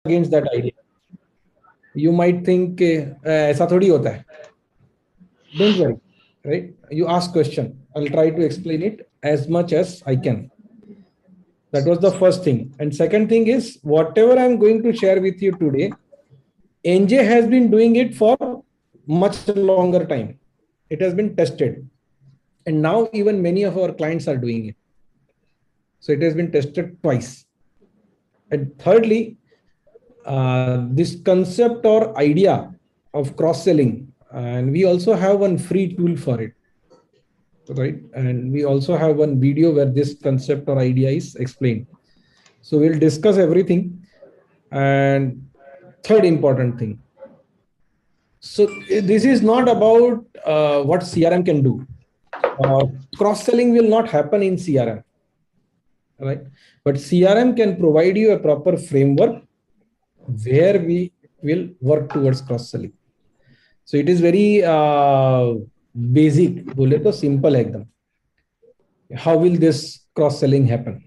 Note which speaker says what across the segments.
Speaker 1: against that idea. You might think ऐसा थोड़ी होता है. Don't worry, right? You ask question. I'll try to explain it as much as I can. That was the first thing. And second thing is, whatever I'm going to share with you today, NJ has been doing it for much longer time. It has been tested. And now even many of our clients are doing it. So it has been tested twice. And thirdly, this concept or idea of cross-selling, and we also have one free tool for it, right? And we also have one video where this concept or idea is explained. So we'll discuss everything. And third important thing. So this is not about what CRM can do. Cross-selling will not happen in CRM, right? But CRM can provide you a proper framework where we will work towards cross-selling. So it is very basic, बोले तो simple एकदम. How will this cross-selling happen?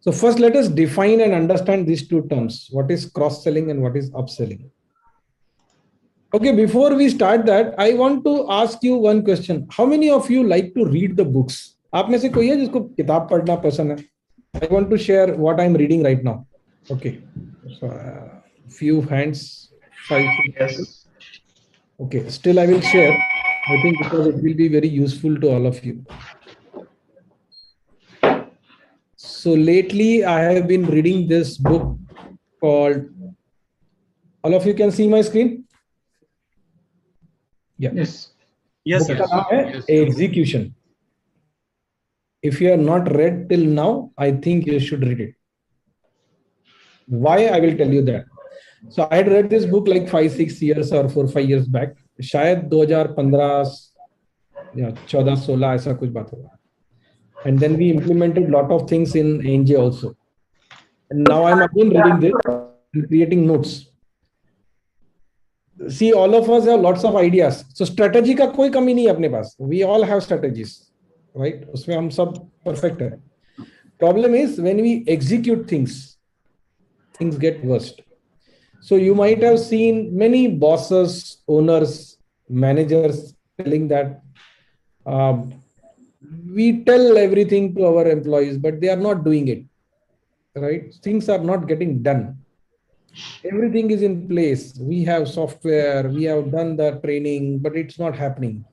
Speaker 1: So first, let us define and understand these two terms. What is cross-selling and what is upselling? Okay, before we start that, I want to ask you one question. How many of you like to read the books? आप में से कोई है जिसको किताब पढ़ना पसंद है? I want to share what I'm reading right now. Okay, so few hands, 5.
Speaker 2: Yes.
Speaker 1: Okay, still I will share. I think because it will be very useful to all of you. So lately I have been reading this book called, all of you can see my screen? Yeah.
Speaker 2: Yes.
Speaker 1: Yes. Book का नाम है Execution. If you have not read till now, I think you should read it. Why? I will tell you that. So I had read this book like 5-6 years or 4-5 years back. शायद 2015 या 14-16 ऐसा कुछ बात होगा. And then we implemented lot of things in NJ also. And now I'm again reading this and creating notes. See, all of us have lots of ideas. So strategy का कोई कमी नहीं है अपने पास. We all have strategies, right? उसमें हम सब perfect है. Problem is when we execute things get worst. So you might have seen many bosses, owners, managers telling that we tell everything to our employees, but they are not doing it, right? Things are not getting done. Everything is in place. We have software, we have done the training, but it's not happening.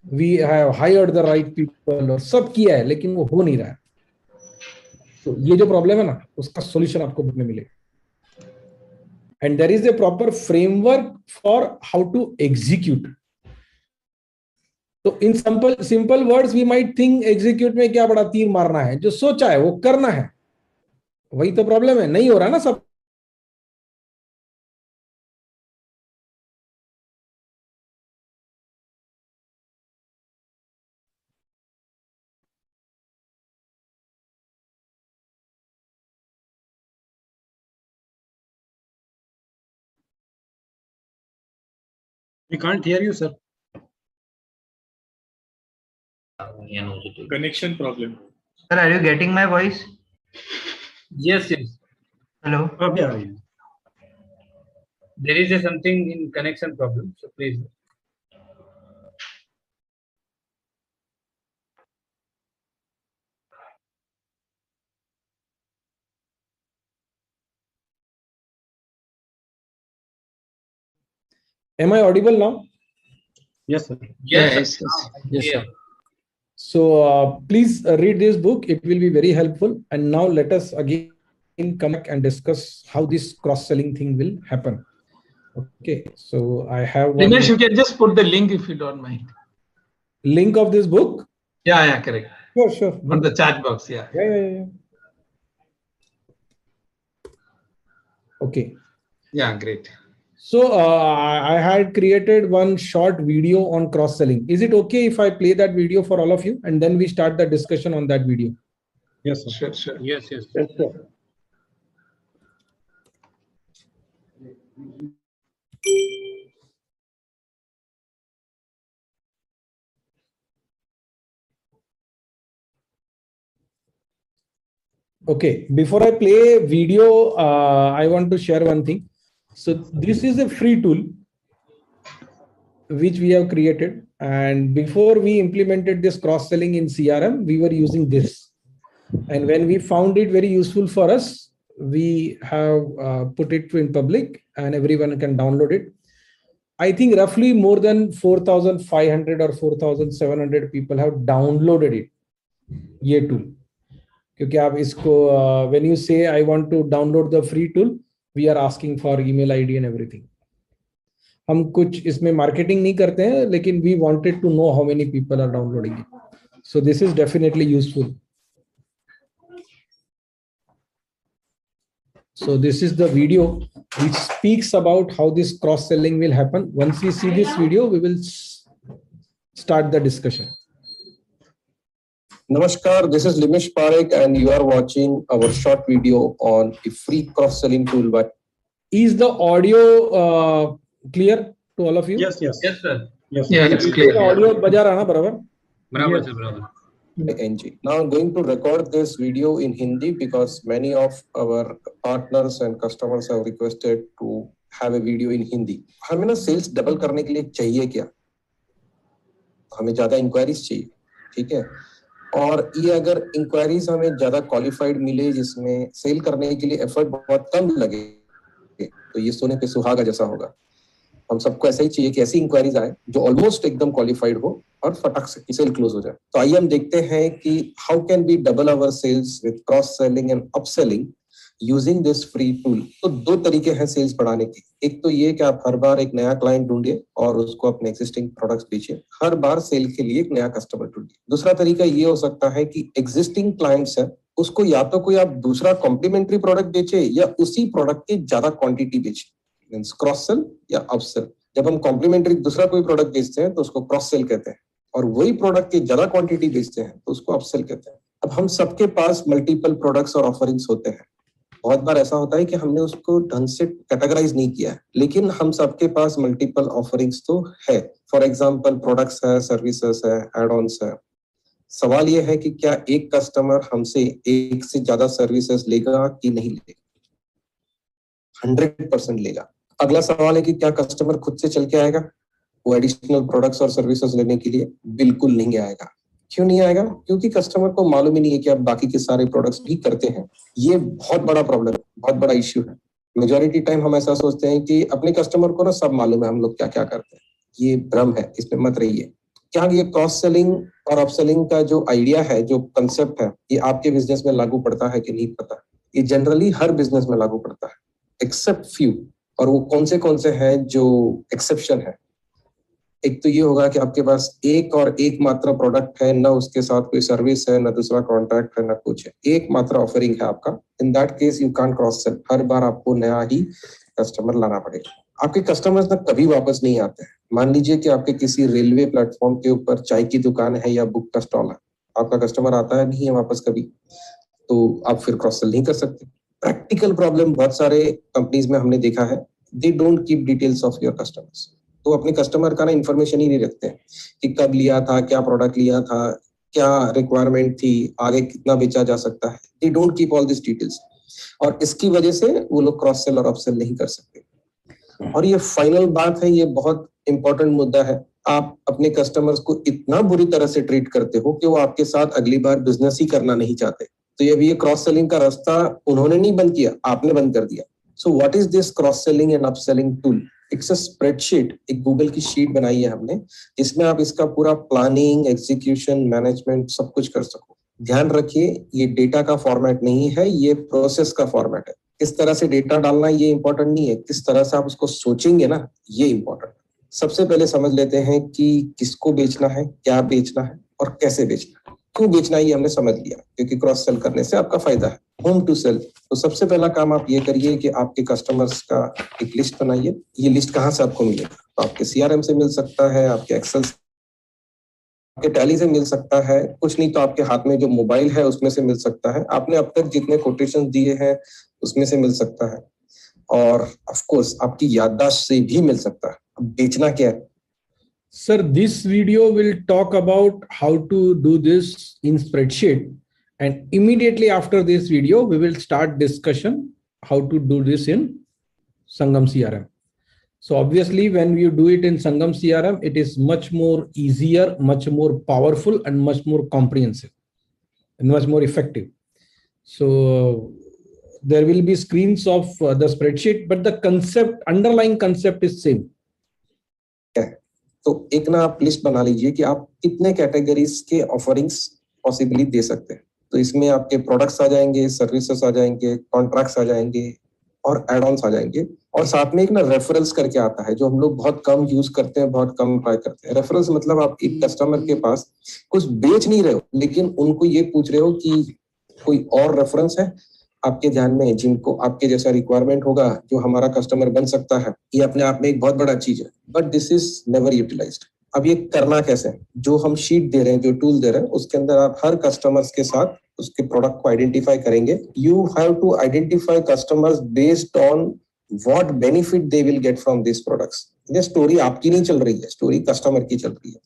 Speaker 1: We have hired the right people, और सब किया है, लेकिन वो हो नहीं रहा है. तो ये जो प्रॉब्लम है ना, उसका सॉल्यूशन आपको बुक में मिलेगा. And there is a proper framework for how to execute. So in simple words, we might think execute में क्या बड़ा तीर मारना है. जो सोचा है वो करना है. वही तो प्रॉब्लम है. नहीं हो रहा ना सब.
Speaker 3: We can't hear you, sir.
Speaker 4: Connection problem.
Speaker 2: Sir, are you getting my voice?
Speaker 3: Yes, yes.
Speaker 2: Hello.
Speaker 3: Yeah.
Speaker 4: There is something in connection problem. So please.
Speaker 1: Am I audible now?
Speaker 3: Yes, sir.
Speaker 4: Yes.
Speaker 3: Yes, sir.
Speaker 1: So please read this book. It will be very helpful. And now let us again come back and discuss how this cross-selling thing will happen. Okay. So I have one
Speaker 4: Dinesh, you can just put the link if you don't mind.
Speaker 1: link of this book.
Speaker 4: Yeah, correct.
Speaker 1: Sure.
Speaker 4: On the chat box, yeah.
Speaker 1: Yeah. Okay.
Speaker 4: Yeah, great.
Speaker 1: So I had created one short video on cross-selling. Is it okay if I play that video for all of you and then we start the discussion on that video?
Speaker 3: Yes, sir.
Speaker 4: Sure. Yes.
Speaker 1: Sure. Okay, before I play video, I want to share one thing. So this is a free tool which we have created, and before we implemented this cross-selling in CRM, we were using this, and when we found it very useful for us, we have put it in public and everyone can download it. I think roughly more than 4,500 or 4,700 people have downloaded it, ये tool. क्योंकि आप इसको when you say I want to download the free tool, we are asking for email ID and everything. हम कुछ इसमें marketing नहीं करते हैं, लेकिन we wanted to know how many people are downloading it. So this is definitely useful. So this is the video which speaks about how this cross-selling will happen. Once we see this video, we will start the discussion.
Speaker 5: Namaskar, this is Limish Parekh and you are watching our short video on a free cross-selling tool. But
Speaker 1: is the audio clear to all of you?
Speaker 3: Yes, yes.
Speaker 4: Yes, sir.
Speaker 3: Yes.
Speaker 4: Yeah, it's clear.
Speaker 1: Audio बजा रहा ना बराबर?
Speaker 3: बराबर से बराबर.
Speaker 5: NG. Now I'm going to record this video in Hindi because many of our partners and customers have requested to have a video in Hindi. हमें ना sales double करने के लिए चाहिए क्या? हमें ज़्यादा inquiries चाहिए, ठीक है? और ये अगर inquiries हमें ज़्यादा qualified मिले जिसमें sale करने के लिए effort बहुत कम लगे, तो ये सोने पे सुहागा जैसा होगा. हम सबको ऐसा ही चाहिए कि ऐसी इंक्वायरीज आए जो ऑलमोस्ट एकदम क्वालिफाइड हो और फटक से सेल क्लोज हो जाए. तो आइए हम देखते हैं कि how can be double our sales with cross selling and upselling using this free tool. तो दो तरीके हैं सेल्स बढ़ाने के. एक तो ये कि आप हर बार एक नया क्लाइंट ढूंढिए और उसको अपने एक्जिस्टिंग प्रोडक्ट्स बेचिए. हर बार सेल के लिए एक नया कस्टमर ढूंढिए. दूसरा तरीका ये हो सकता है कि एग्जिस्टिंग क्लाइंट्स है उसको या तो कोई आप दूसरा कॉम्प्लीमेंट्री प्रोडक्ट बेचे या उसी प्रोडक्ट की ज्यादा क्वांटिटी बेचे. मींस क्रॉस सेल या अपसेल. जब हम कॉम्प्लीमेंट्री दूसरा कोई प्रोडक्ट बेचते हैं तो उसको क्रॉस सेल कहते हैं और वही प्रोडक्ट की ज्यादा क्वांटिटी बेचते हैं तो उसको अपसेल कहते हैं. अब हम सबके पास मल्टीपल प्रोडक्ट्स और ऑफरिंग्स होते हैं. बहुत बार ऐसा होता है कि हमने उसको ढंग से कैटेगराइज नहीं किया है, लेकिन हम सबके पास मल्टीपल ऑफरिंग्स तो है. फॉर एग्जांपल प्रोडक्ट्स है, सर्विसेज है, एड ऑन्स है. सवाल यह है कि क्या एक कस्टमर हमसे एक से ज्यादा सर्विसेज लेगा कि नहीं लेगा? 100% लेगा. अगला सवाल है कि क्या कस्टमर खुद से चल के आएगा वो एडिशनल प्रोडक्ट्स और सर्विसेज लेने के लिए? बिल्कुल नहीं आएगा. क्यों नहीं आएगा? क्योंकि कस्टमर को मालूम ही नहीं है कि आप बाकी के सारे प्रोडक्ट्स भी करते हैं. ये बहुत बड़ा प्रॉब्लम है, बहुत बड़ा इश्यू है. मेजॉरिटी टाइम हम ऐसा सोचते हैं कि अपने कस्टमर को ना सब मालूम है हम लोग क्या क्या करते हैं. ये भ्रम है, इसमें मत रहिए. क्या ये क्रॉस सेलिंग और अपसेलिंग का जो आइडिया है, जो कंसेप्ट है, ये आपके बिजनेस में लागू पड़ता है कि नहीं पड़ता? ये जनरली हर बिजनेस में लागू पड़ता है एक्सेप्ट फ्यू. और वो कौन से हैं जो एक्सेप्शन है? एक तो ये होगा कि आपके पास एक और एक मात्र प्रोडक्ट है, ना उसके साथ कोई सर्विस है, ना दूसरा कॉन्ट्रैक्ट है, ना कुछ है. एक मात्र ऑफरिंग है आपका. In that case you can't cross sell. हर बार आपको नया ही कस्टमर लाना पड़ेगा. आपके कस्टमर्स ना कभी वापस नहीं आते हैं. मान लीजिए कि आपके किसी रेलवे प्लेटफॉर्म के ऊपर चाय की दुकान है या बुक का स्टॉल है, आपका कस्टमर आता है नहीं है वापस कभी, तो आप फिर क्रॉस सेल नहीं कर सकते. प्रैक्टिकल प्रॉब्लम बहुत सारे कंपनीज में हमने देखा है. They don't keep details of your customers. तो अपने कस्टमर का ना इन्फॉर्मेशन ही नहीं रखते हैं कि कब लिया था, क्या प्रोडक्ट लिया था, क्या रिक्वायरमेंट थी, आगे कितना बेचा जा सकता है. They don't keep all this details और इसकी वजह से वो लोग क्रॉस सेल और अपसेल नहीं कर सकते. और ये फाइनल बात है, ये बहुत इंपॉर्टेंट मुद्दा है. आप अपने कस्टमर्स को इतना बुरी तरह से ट्रीट करते हो कि वो आपके साथ अगली बार बिजनेस ही करना नहीं चाहते. तो ये क्रॉस सेलिंग का रास्ता उन्होंने नहीं बंद किया, आपने बंद कर दिया. So what is this cross selling and upselling tool? It's a spreadsheet. एक गूगल की शीट बनाई है हमने जिसमें आप इसका पूरा प्लानिंग, एग्जीक्यूशन, मैनेजमेंट सब कुछ कर सको. ध्यान रखिए, ये डेटा का फॉर्मेट नहीं है, ये प्रोसेस का फॉर्मेट है. किस तरह से डेटा डालना ये इंपॉर्टेंट नहीं है, किस तरह से आप उसको सोचेंगे ना, ये इंपॉर्टेंट. सबसे पहले समझ लेते हैं कि किसको बेचना है, क्या बेचना है और कैसे बेचना है. क्यों बेचना है ये हमने समझ लिया, क्योंकि क्रॉस सेल करने से आपका फायदा है. Home to sell. तो सबसे पहला काम आप ये करिए कि आपके कस्टमर्स का एक लिस्ट बनाइए. ये लिस्ट कहाँ से आपको मिलेगा? तो आपके सीआरएम से मिल सकता है, आपके एक्सेल, आपके टैली से मिल सकता है, कुछ नहीं तो आपके हाथ में जो मोबाइल है उसमें से मिल सकता है, आपने अब तक जितने कोटेशन दिए हैं उसमें से मिल सकता है, और ऑफ कोर्स आपकी याददाश्त से भी मिल सकता है. अब बेचना क्या है?
Speaker 1: Sir, this video will talk about how to do this in spreadsheet, And immediately after this video, we will start discussion how to do this in Sangam CRM. So obviously, when you do it in Sangam CRM, it is much more easier, much more powerful, and much more comprehensive and much more effective. So there will be screens of the spreadsheet, but the concept, underlying concept is same.
Speaker 5: तो एक ना आप list बना लीजिए कि आप कितने categories के ऑफरिंग्स पॉसिबली दे सकते हैं। तो इसमें आपके प्रोडक्ट्स आ जाएंगे, सर्विसेज आ जाएंगे, कॉन्ट्रैक्ट्स आ जाएंगे और एड ऑन्स आ जाएंगे। और साथ में एक ना रेफरल्स करके आता है जो हम लोग बहुत कम यूज करते हैं, बहुत कम ट्राई करते हैं। रेफरल्स मतलब आप एक कस्टमर के पास कुछ बेच नहीं रहे हो, लेकिन उनको ये पूछ रहे हो कि कोई और रेफरेंस है आपके ध्यान में जिनको आपके जैसा रिक्वायरमेंट होगा, जो हमारा कस्टमर बन सकता है। ये अपने आप में एक बहुत बड़ा चीज है, but this is never utilized. अब ये करना कैसे? जो हम शीट दे रहे हैं, जो टूल दे रहे हैं, उसके अंदर आप हर कस्टमर्स के साथ उसके प्रोडक्ट को आइडेंटिफाई करेंगे। You have to identify customers based on what benefit they will get from this products. ये स्टोरी आपकी नहीं चल रही है, स्टोरी कस्टमर की चल रही है।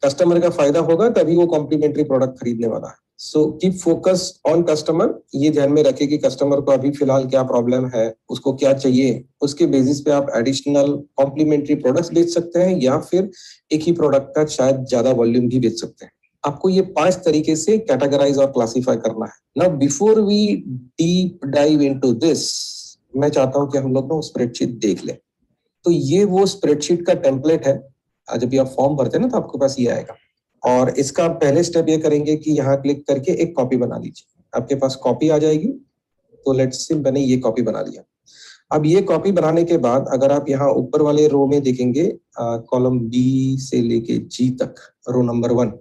Speaker 5: कस्टमर का फायदा होगा तभी वो कॉम्प्लीमेंट्री प्रोडक्ट खरीदने वाला है। So keep focus on customer. ये ध्यान में रखें कि कस्टमर को अभी फिलहाल क्या प्रॉब्लम है, उसको क्या चाहिए, उसके बेसिस पे आप एडिशनल कॉम्प्लीमेंट्री प्रोडक्ट्स बेच सकते हैं या फिर एक ही प्रोडक्ट का शायद ज्यादा वॉल्यूम भी बेच सकते हैं। आपको ये 5 तरीके से कैटेगराइज और क्लासिफाई करना है। Now before we deep dive into this, मैं चाहता हूं कि हम लोग ना स्प्रेडशीट देख लें। तो ये वो स्प्रेडशीट का टेम्पलेट है। जब भी आप फॉर्म भरते हैं ना तो आपके पास ये आएगा, और इसका पहले स्टेप ये करेंगे कि यहाँ क्लिक करके एक कॉपी बना लीजिए। आपके पास कॉपी आ जाएगी। तो लेट्स से मैंने ये कॉपी बना लिया। अब ये कॉपी बनाने के बाद अगर आप यहाँ ऊपर वाले रो में देखेंगे, कॉलम बी से लेके जी तक, रो नंबर 1,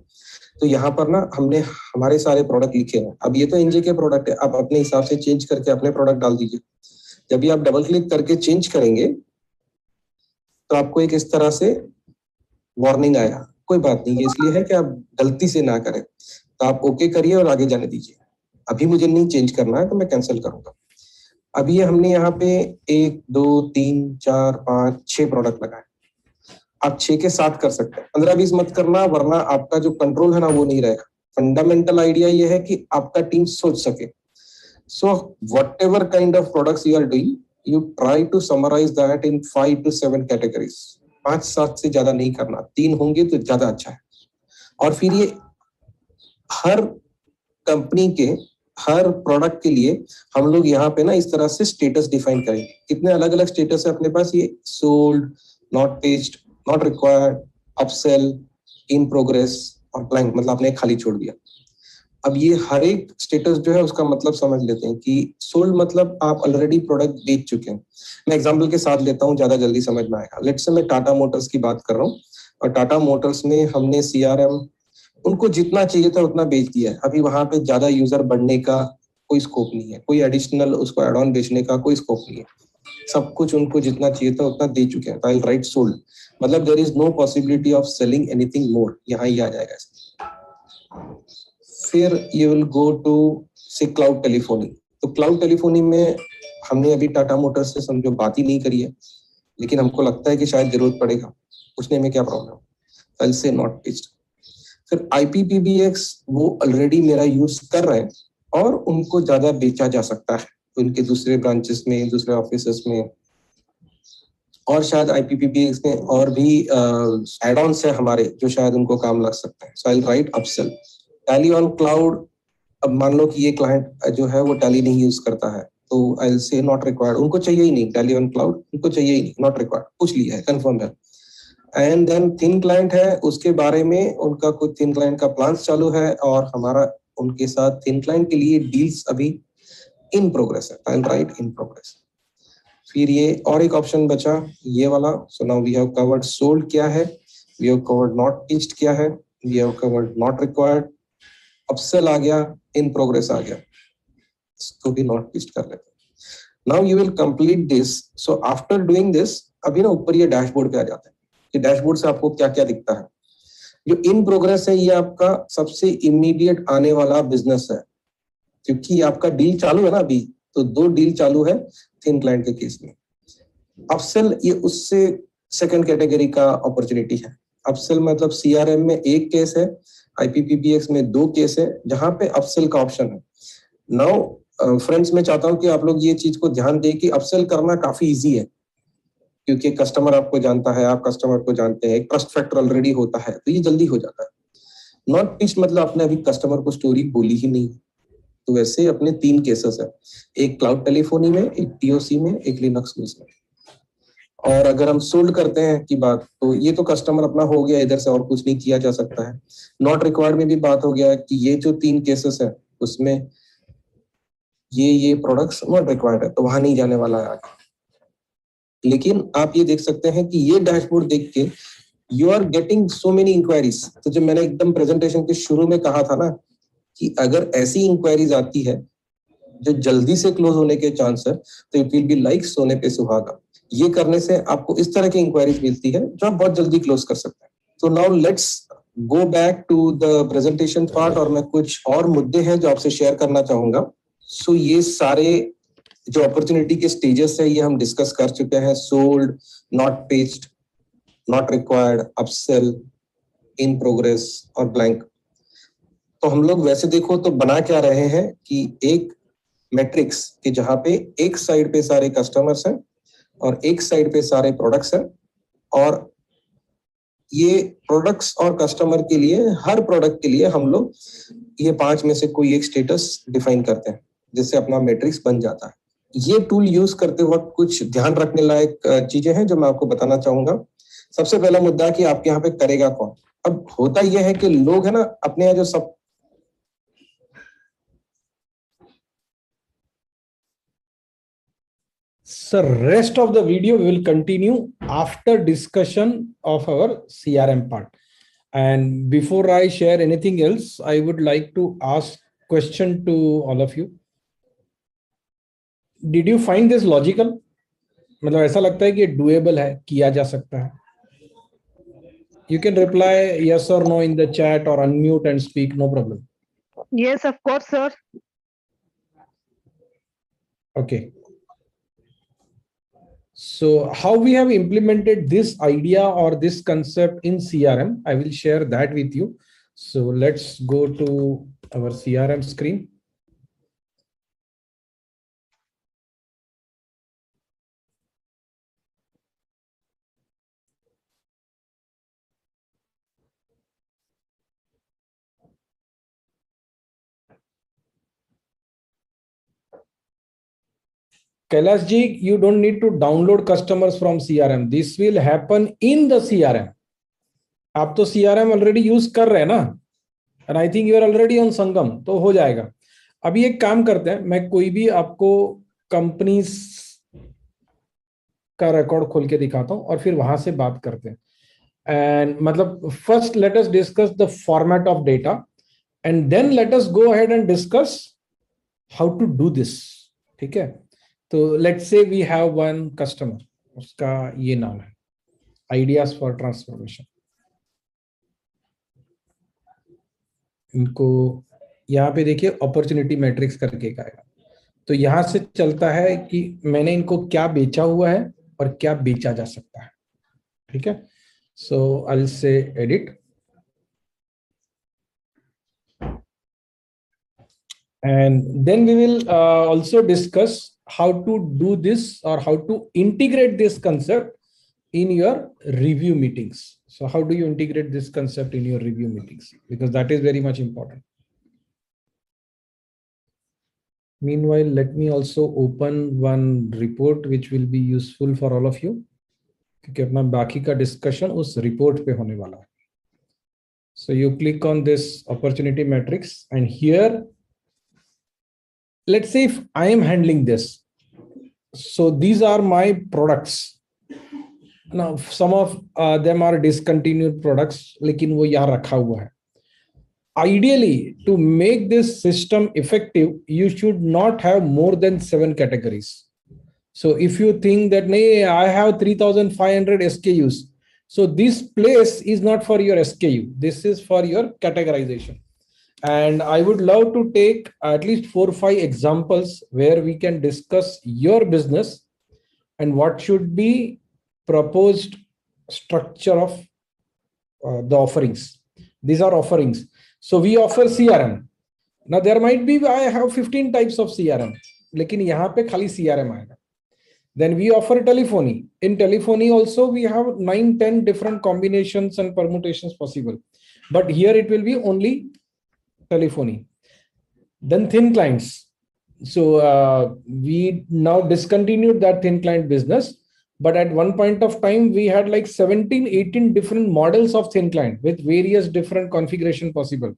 Speaker 5: तो यहाँ पर ना हमने हमारे सारे प्रोडक्ट लिखे हैं। अब ये तो एनजे के प्रोडक्ट है, आप अपने हिसाब से चेंज करके अपने प्रोडक्ट डाल दीजिए। जब भी आप डबल क्लिक करके चेंज करेंगे तो आपको एक इस तरह से वार्निंग आएगा। कोई बात नहीं, ये इसलिए है कि आप गलती से ना करें। तो आप ओके करिए और आगे जाने दीजिए। अभी मुझे नहीं चेंज करना है तो मैं कैंसिल करूंगा। अभी ये हमने यहाँ पे 1 2 3 4 5 6 प्रोडक्ट लगाए। आप 6 के 7 कर सकते हैं, 15-20 मत करना, वरना आपका जो कंट्रोल है ना वो नहीं रहेगा। फंडामेंटल आइडिया ये है कि आपका टीम सोच सके। So whatever kind of products you are doing, you try to summarize that in 5 to 7 categories. 5-7 से ज्यादा नहीं करना, 3 होंगे तो ज्यादा अच्छा है। और फिर ये हर कंपनी के हर प्रोडक्ट के लिए हम लोग यहाँ पे ना इस तरह से स्टेटस डिफाइन करेंगे। कितने अलग अलग स्टेटस है अपने पास? ये sold, not पेज्ड, not required, upsell, in progress और ब्लैंक, मतलब आपने खाली छोड़ दिया। अब ये हर एक स्टेटस जो है उसका मतलब समझ लेते हैं कि सोल्ड मतलब आप ऑलरेडी प्रोडक्ट बेच चुके हैं। मैं एग्जांपल के साथ लेता हूं, ज्यादा जल्दी समझ में आएगा। लेट्स से मैं टाटा मोटर्स की बात कर रहा हूं, और टाटा मोटर्स में हमने सीआरएम उनको जितना चाहिए था उतना बेच दिया है। अभी वहां पे ज्यादा यूजर बढ़ने का कोई स्कोप नहीं है, कोई एडिशनल उसको एड ऑन बेचने का कोई स्कोप नहीं है। सब कुछ उनको जितना चाहिए था उतना दे चुके हैं। आई राइट सोल्ड, मतलब there is no possibility of selling anything more, यहाँ ही आ जाएगा। फिर you will go to say cloud telephony. तो क्लाउड टेलीफोनी में हमने अभी टाटा मोटर्स से समझो बात ही नहीं करी है, लेकिन हमको लगता है कि शायद जरूरत पड़ेगा। पूछने में क्या प्रॉब्लम? आई से नॉट पिच्ड। फिर IPPBX वो ऑलरेडी मेरा यूज कर रहे हैं और उनको ज्यादा बेचा जा सकता है उनके दूसरे ब्रांचेस में, दूसरे ऑफिसेस में, और शायद IPPBX में और भी एड ऑन्स है हमारे जो शायद उनको काम लग सकते हैं। So I will write upsell. Tally on cloud, अब मान लो कि ये क्लाइंट जो है वो टैली नहीं यूज करता है, तो आई विल से नॉट रिक्वायर्ड। उनको चाहिए ही नहीं टैली ऑन क्लाउड, उनको चाहिए ही नहीं, नॉट रिक्वायर्ड, पूछ लिया है, कंफर्म है। एंड देन थिन क्लाइंट है, उसके बारे में उनका कुछ थिन क्लाइंट का प्लान्स चालू है और हमारा उनके साथ थिन क्लाइंट के लिए डील्स अभी इन प्रोग्रेस है। I will write in progress. फिर ये और एक ऑप्शन बचा ये वाला। So now we have covered sold क्या है, we have covered not pitched क्या है, we have covered not required, upsell आ गया, इन प्रोग्रेस आ गया, इसको भी नॉट पिच्ड कर लेते। Now you will complete this. So after doing this, अभी ना ऊपर ये डैशबोर्ड पे आ जाते हैं कि डैशबोर्ड से आपको क्या क्या दिखता है। जो इन प्रोग्रेस है ये आपका सबसे इमीडिएट आने वाला बिजनेस है, क्योंकि आपका डील चालू है ना अभी, तो 2 डील चालू है थिन क्लाइंट के केस में। अपसेल ये उससे सेकंड कैटेगरी का अपॉर्चुनिटी है। अपसेल मतलब CRM में एक केस है, IPPBX में 2 केस है जहां पे अपसेल का ऑप्शन है। नाउ फ्रेंड्स, मैं चाहता हूं कि आप लोग ये चीज को ध्यान दें कि अपसेल करना काफी इजी है, क्योंकि कस्टमर आपको जानता है, आप कस्टमर को जानते हैं, एक ट्रस्ट फैक्टर ऑलरेडी होता है, तो ये जल्दी हो जाता है। नॉट पिच मतलब आपने अभी कस्टमर को स्टोरी बोली ही नहीं। तो वैसे अपने 3 केसेस है, एक क्लाउड टेलीफोनी में, एक TOC में, एक लिनक्स में। और अगर हम सोल्ड करते हैं की बात, तो ये तो कस्टमर अपना हो गया, इधर से और कुछ नहीं किया जा सकता है। नॉट रिक्वायर्ड में भी बात हो गया कि ये जो 3 केसेस है उसमें ये प्रोडक्ट्स नॉट रिक्वायर्ड है, तो वहां नहीं जाने वाला है आगे। लेकिन आप ये देख सकते हैं कि ये डैशबोर्ड देख के you are getting so many inquiries. तो जब मैंने एकदम प्रेजेंटेशन के शुरू में कहा था ना कि अगर ऐसी इंक्वायरीज आती है जो जल्दी से क्लोज होने के चांस है, तो इट विल बी लाइक सोने पे सुहागा। ये करने से आपको इस तरह की इंक्वायरीज मिलती है जो आप बहुत जल्दी क्लोज कर सकते हैं। तो now let's go back to the presentation part, और मैं कुछ और मुद्दे हैं जो आपसे शेयर करना चाहूंगा। सो ये सारे जो अपॉर्चुनिटी के स्टेजेस है ये हम डिस्कस कर चुके हैं। Sold, not pitched, not required, upsell, in progress और ब्लैंक। तो हम लोग वैसे देखो तो बना क्या रहे हैं कि एक मैट्रिक्स कि जहां पे एक साइड पे सारे कस्टमर्स हैं और एक साइड पे सारे प्रोडक्ट्स हैं, और ये प्रोडक्ट्स और कस्टमर के लिए, हर प्रोडक्ट के लिए हम लोग ये 5 में से कोई एक स्टेटस डिफाइन करते हैं, जिससे अपना मैट्रिक्स बन जाता है। ये टूल यूज करते वक्त कुछ ध्यान रखने लायक चीजें हैं जो मैं आपको बताना चाहूंगा। सबसे पहला मुद्दा कि आपके यहाँ पे करेगा कौन। अब होता यह है कि लोग है ना अपने यहाँ जो सब
Speaker 1: So rest of the video we will continue after discussion of our CRM part. And before I share anything else, I would like to ask question to all of you. Did you find this logical? मतलब ऐसा लगता है कि doable है, किया जा सकता है? You can reply yes or no in the chat or unmute and speak, no problem.
Speaker 6: Yes, of course, sir.
Speaker 1: Okay. So how we have implemented this idea or this concept in CRM, I will share that with you. So let's go to our CRM screen. Kailash ji, you don't need to download customers from CRM. This will happen in the CRM. आप तो CRM already use कर रहे हैं ना, and I think you are already on Sangam, तो हो जाएगा। अभी एक काम करते हैं, मैं कोई भी आपको कंपनीज का रिकॉर्ड खोल के दिखाता हूं और फिर वहां से बात करते हैं। एंड मतलब first let us discuss the format of data and then let us go ahead and discuss how to do this. ठीक है, तो let's say we have one customer, उसका ये नाम है आइडियाज फॉर ट्रांसफॉर्मेशन। इनको यहाँ पे देखिए अपॉर्चुनिटी मैट्रिक्स करके का आएगा। तो यहां से चलता है कि मैंने इनको क्या बेचा हुआ है और क्या बेचा जा सकता है। ठीक है, so I will say edit and then we will also discuss how to do this or how to integrate this concept in your review meetings. So how do you integrate this concept in your review meetings, because that is very much important. Meanwhile, let me also open one report which will be useful for all of you, क्योंकि अपना बाकी का discussion उस report पे होने वाला है। So you click on this opportunity matrix and here let's say if I am handling this, so these are my products. Now some of them are discontinued products, लेकिन वो यहाँ रखा हुआ है। Ideally, to make this system effective, you should not have more than 7 categories. So if you think that I have 3,500 SKUs, so this place is not for your SKU. This is for your categorization. And I would love to take at least 4 or 5 examples where we can discuss your business and what should be proposed structure of the offerings. These are offerings. So we offer CRM. Now there might be, I have 15 types of CRM, लेकिन यहाँ पे खाली CRM आएगा. Then we offer telephony. In telephony also we have 9-10 different combinations and permutations possible. But here it will be only telephony. Then thin clients. So we now discontinued that thin client business. But at one point of time, we had like 17-18 different models of thin client with various different configuration possible.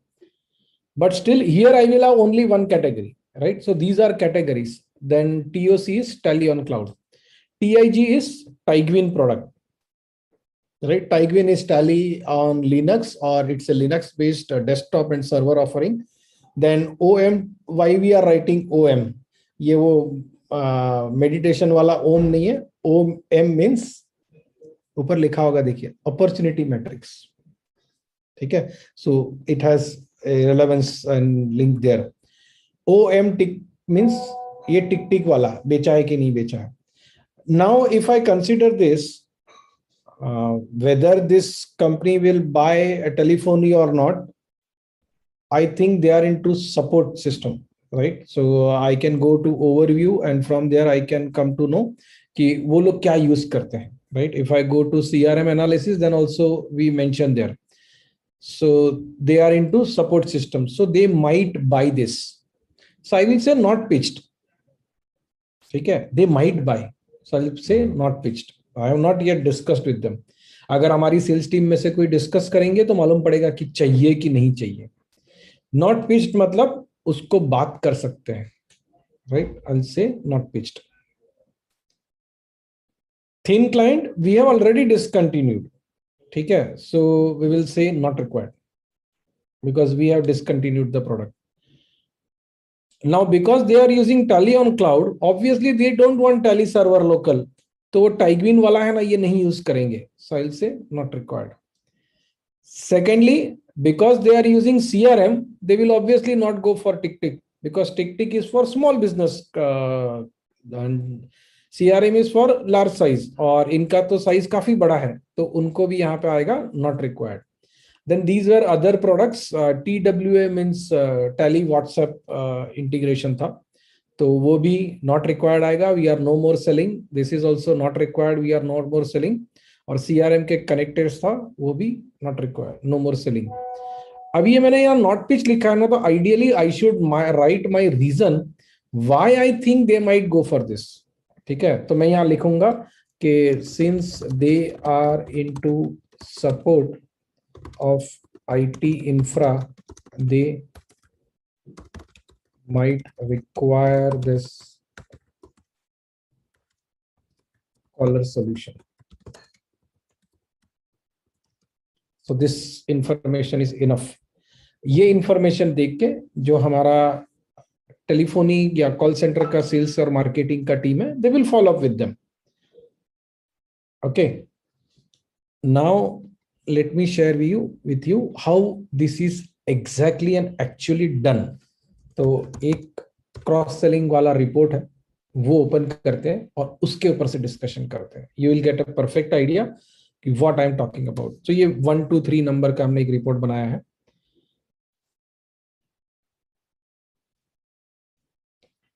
Speaker 1: But still here I will have only one category, right? So these are categories. Then TOC is Tally on Cloud. TIG is Tiguin product, right? Tiguin is Tally on Linux, or it's a Linux based desktop and server offering. Then OM, why we are writing OM? ये वो meditation वाला OM नहीं है. OM means ऊपर लिखा होगा देखिए opportunity matrix. ठीक है? So it has a relevance and link there. OM tick means ये tick tick वाला बेचा है कि नहीं बेचा है. Now if I consider this, whether this company will buy a telephony or not, I think they are into support system, right? So I can go to overview and from there I can come to know कि वो लोग क्या use करते हैं, right? If I go to CRM analysis, then also we mention there. So they are into support system. So they might buy this. So I will say not pitched. Okay, they might buy. So I will say not pitched. I have not yet discussed with them. अगर हमारी sales team में से कोई discuss करेंगे तो मालूम पड़ेगा कि चाहिए कि नहीं चाहिए. Not pitched मतलब उसको बात कर सकते हैं, right? I'll say not pitched. Thin client we have already discontinued. ठीक है? So we will say not required because we have discontinued the product. Now because they are using Tally on cloud, obviously they don't want Tally server local. तो Tiguin वाला है ना, ये नहीं use करेंगे. So I'll say not required. Secondly, because they are using CRM, they will obviously not go for TickTick because TickTick is for small business and CRM is for large size. और इनका तो size काफी बड़ा है, तो उनको भी यहाँ पे आएगा not required. Then these were other products. TWA means Tally WhatsApp integration था, तो वो भी not required आएगा. We are no more selling. This is also not required. We are no more selling. और CRM के connectors था, वो भी not required. No more selling. अभी ये मैंने यहाँ not pitch लिखा है ना, तो ideally I should write my reason why I think they might go for this. ठीक है? तो मैं यहाँ लिखूंगा कि since they are into support of IT infra, they might require this caller solution. So this information is enough. ये information देख के जो हमारा टेलीफोनी या कॉल सेंटर का सेल्स और मार्केटिंग का टीम है, they will follow up with them. Okay. Now let me share with you how this is exactly and actually done. तो एक क्रॉस सेलिंग वाला रिपोर्ट है, वो ओपन करते हैं और उसके ऊपर से डिस्कशन करते हैं. You will get a perfect idea कि what I am talking about. तो ये 1 2 3 नंबर का हमने एक रिपोर्ट बनाया है.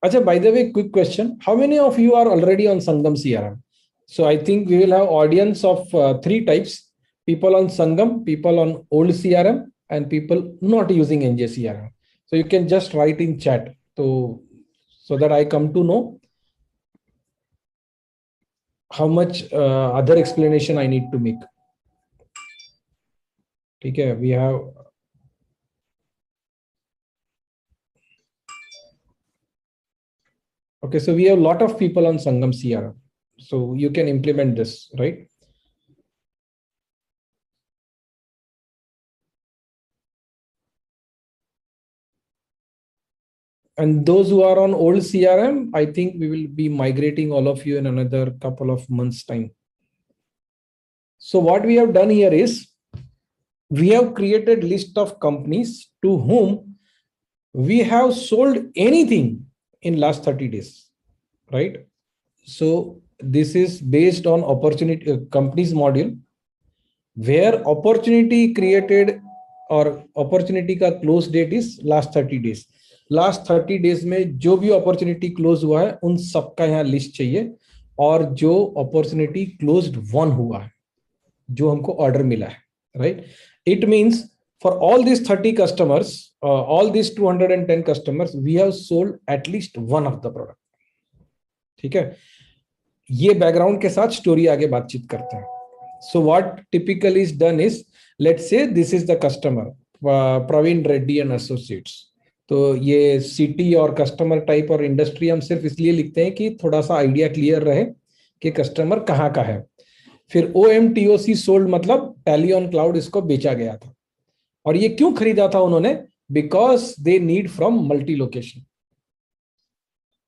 Speaker 1: अच्छा, by the way, quick question. How many of you are already on Sangam CRM? So I think we will have audience of 3 types. People on Sangam, people on old CRM, and people not using NJ CRM. So you can just write in chat so that I come to know how much other explanation I need to make. Okay, we have okay, so we have a lot of people on Sangam CRM. So you can implement this, right? And those who are on old CRM, I think we will be migrating all of you in another couple of months' time. So what we have done here is we have created list of companies to whom we have sold anything in last 30 days, right? So this is based on opportunity companies module, where opportunity created और opportunity का close date is last 30 days. Last 30 days में जो भी opportunity close हुआ है उन सबका यहाँ लिस्ट चाहिए, और जो अपॉर्चुनिटी क्लोज्ड वन हुआ है, जो हमको ऑर्डर मिला है, right. It means for all this 30 customers, all this 210 customers, we have sold at least one of the product. ठीक है, ये बैकग्राउंड के साथ स्टोरी आगे बातचीत करते हैं। So what typically is done is, let's say this is the customer Praveen Reddy and associates. तो ये सिटी और कस्टमर टाइप और इंडस्ट्री हम सिर्फ इसलिए लिखते हैं कि थोड़ा सा आइडिया क्लियर रहे कि कस्टमर कहाँ का है। फिर OMTOC सोल्ड मतलब टैली ऑन क्लाउड, इसको बेचा गया था। और ये क्यों खरीदा था उन्होंने? Because they need from multi location,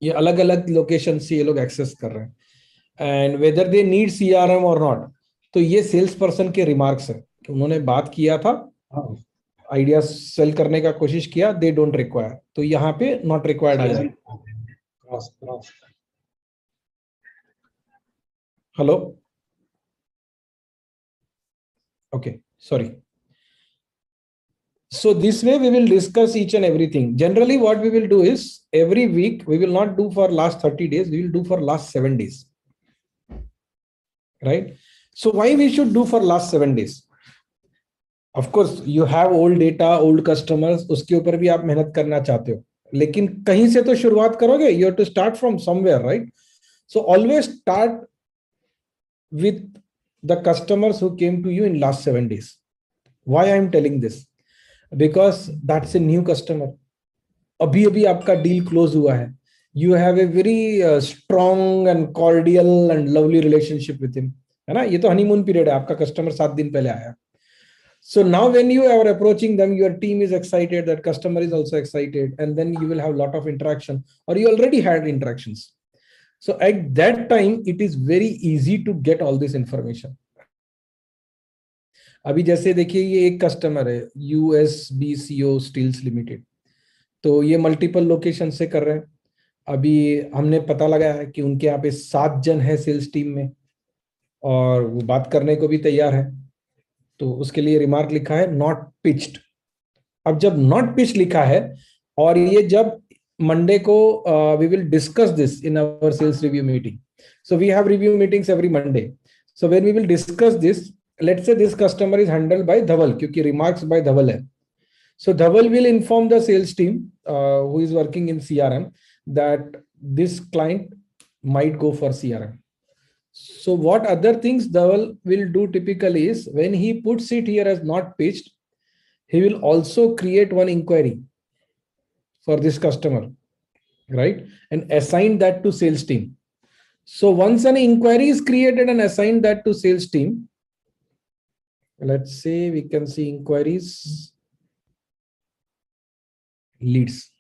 Speaker 1: ये अलग अलग लोकेशन से ये लोग एक्सेस कर रहे हैं, and whether they need CRM और नॉट। तो ये सेल्स पर्सन के रिमार्क्स है कि उन्होंने बात किया था, आइडिया सेल करने का कोशिश किया, दे डोंट रिक्वायर, तो यहाँ पे नॉट रिक्वायर्ड आ जाए। Hello, okay, sorry. So this way we will discuss each and everything. Generally what we will do is, every week we will not do for last 30 days, we will do for last 7 days, right? So why we should do for last 7 days? Of course you have old data, old customers, उसके ऊपर भी आप मेहनत करना चाहते हो, लेकिन कहीं से तो शुरुआत करोगे, you have to start from somewhere, right? So always start with the customers who came to you in last 7 days. Why I am telling this? Because that's a new customer. अभी अभी आपका डील क्लोज हुआ है, you have a very strong and cordial and lovely relationship with him, है ना? ये तो honeymoon period है, आपका कस्टमर 7 दिन पहले आया। So now when you are approaching them, your team is excited, that customer is also excited, and then you will have a lot of interaction, or you already had interactions. So at that time, it is very easy to get all this information. अभी जैसे देखिए, ये एक customer है USBCO steels limited, तो ये multiple location से कर रहे हैं। अभी हमने पता लगाया है कि उनके यहाँ पे 7 जन है सेल्स टीम में, और वो बात करने को भी तैयार है। तो उसके लिए रिमार्क लिखा है नॉट पिच्ड। अब जब नॉट पिच लिखा है, और ये जब मंडे को we will discuss this in our sales review meeting. So we have review meetings every Monday. So when we will discuss this, let's say this customer is handled by Dhaval, क्योंकि remarks by Dhaval है. So Dhaval will inform the sales team who is working in CRM that this client might go for CRM. So what other things Dhaval will do typically is, when he puts it here as not pitched, he will also create one inquiry for this customer, right? And assign that to sales team. So once an inquiry is created and assigned that to sales team, let's say we can see inquiries, leads.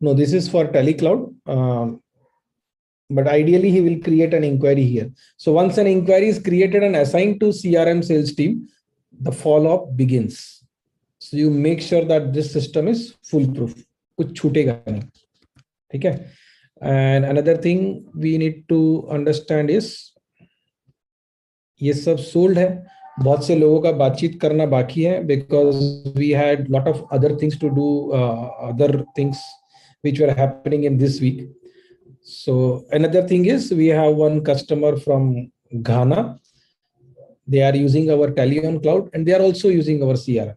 Speaker 1: No, this is for TeleCloud. But ideally he will create an inquiry here. So once an inquiry is created and assigned to CRM sales team, the follow-up begins. So you make sure that this system is foolproof. कुछ छूटेगा नहीं, ठीक है? And another thing we need to understand is, ये सब sold है, बहुत से लोगों का बातचीत करना बाकी है, because we had lot of other things to do, other things which were happening in this week. So another thing is, we have one customer from Ghana. They are using our Tally on Cloud, and they are also using our CRM,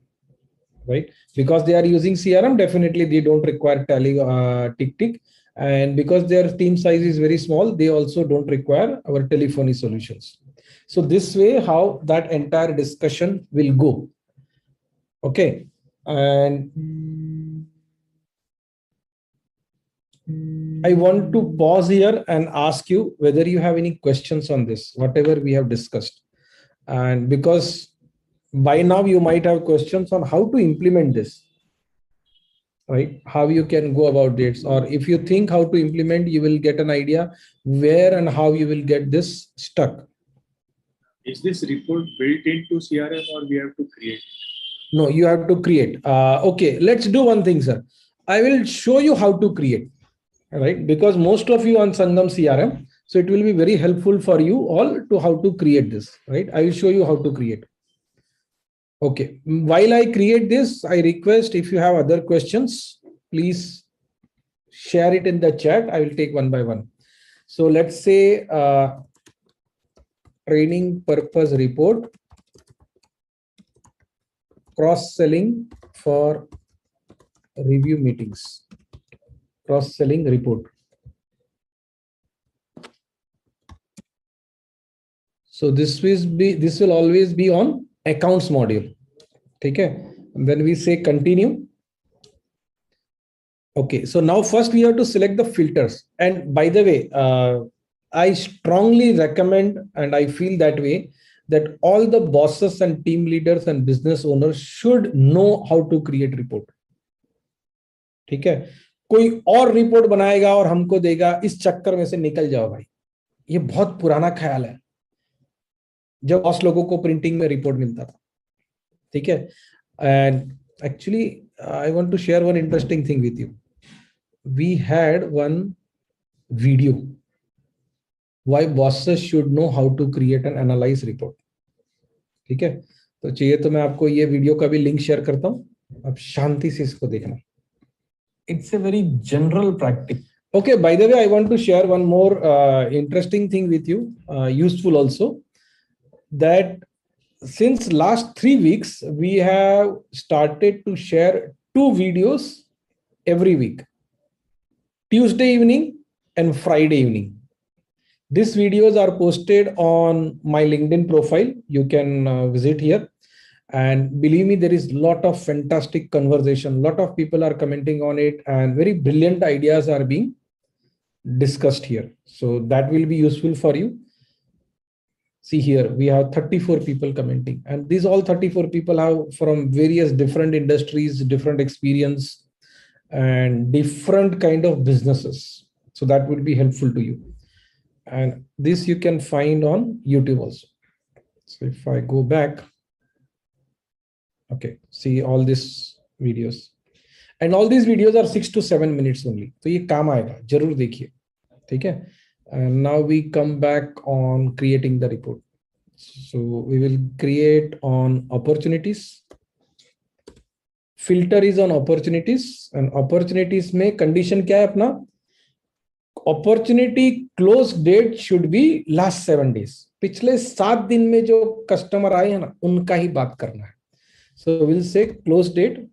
Speaker 1: right? Because they are using CRM, definitely they don't require Tally TickTick, and because their team size is very small, they also don't require our telephony solutions. So this way, how that entire discussion will go. Okay, and I want to pause here and ask you whether you have any questions on this, whatever we have discussed. And because by now you might have questions on how to implement this, right? How you can go about this, or if you think how to implement, you will get an idea where and how you will get this stuck.
Speaker 7: Is this report built into CRM, or we have to create?
Speaker 1: No, you have to create. Okay, let's do one thing, sir. I will show you how to create. Right? Because most of you on Sangam CRM, So it will be very helpful for you all to how to create this, right? I will show you how to create. Okay, while I create this, I request if you have other questions, please share it in the chat. I will take one by one. So let's say training purpose report, cross-selling for review meetings, cross-selling report. So this will always be on accounts module. Okay, and then we say continue. Okay, so now first we have to select the filters. And by the way, I strongly recommend, and I feel that way, that all the bosses and team leaders and business owners should know how to create report. ठीक है, कोई और report बनाएगा और हमको देगा, इस चक्कर में से निकल जाओ भाई, ये बहुत पुराना ख्याल है जब बॉस लोगों को प्रिंटिंग में रिपोर्ट मिलता था. ठीक है, and actually I want to share one interesting thing with you. We had one video why bosses should know how to create and analyze report. ठीक है, तो चाहिए तो मैं आपको ये वीडियो का भी लिंक शेयर करता हूँ, आप शांति से इसको देखना. It's a very general practice. Okay, by the way, I want to share one more interesting thing with you, useful also, that since last 3 weeks, we have started to share 2 videos every week, Tuesday evening and Friday evening. These videos are posted on my LinkedIn profile. You can visit here. And believe me, there is a lot of fantastic conversation. A lot of people are commenting on it and very brilliant ideas are being discussed here. So that will be useful for you. See here, we have 34 people commenting, and these all 34 people have from various different industries, different experience, and different kind of businesses. So that would be helpful to you. And this you can find on YouTube also. So if I go back, okay, see all these videos. And all these videos are 6 to 7 minutes only. तो ये काम आएगा, जरूर देखिए. ठीक है. And now we come back on creating the report. So we will create on opportunities. Filter is on opportunities, and opportunities में condition क्या है अपना? Opportunity close date should be last 7 days. पिछले 7 दिन में जो कस्टमर आए हैं ना, उनका ही बात करना है. So we'll say close date.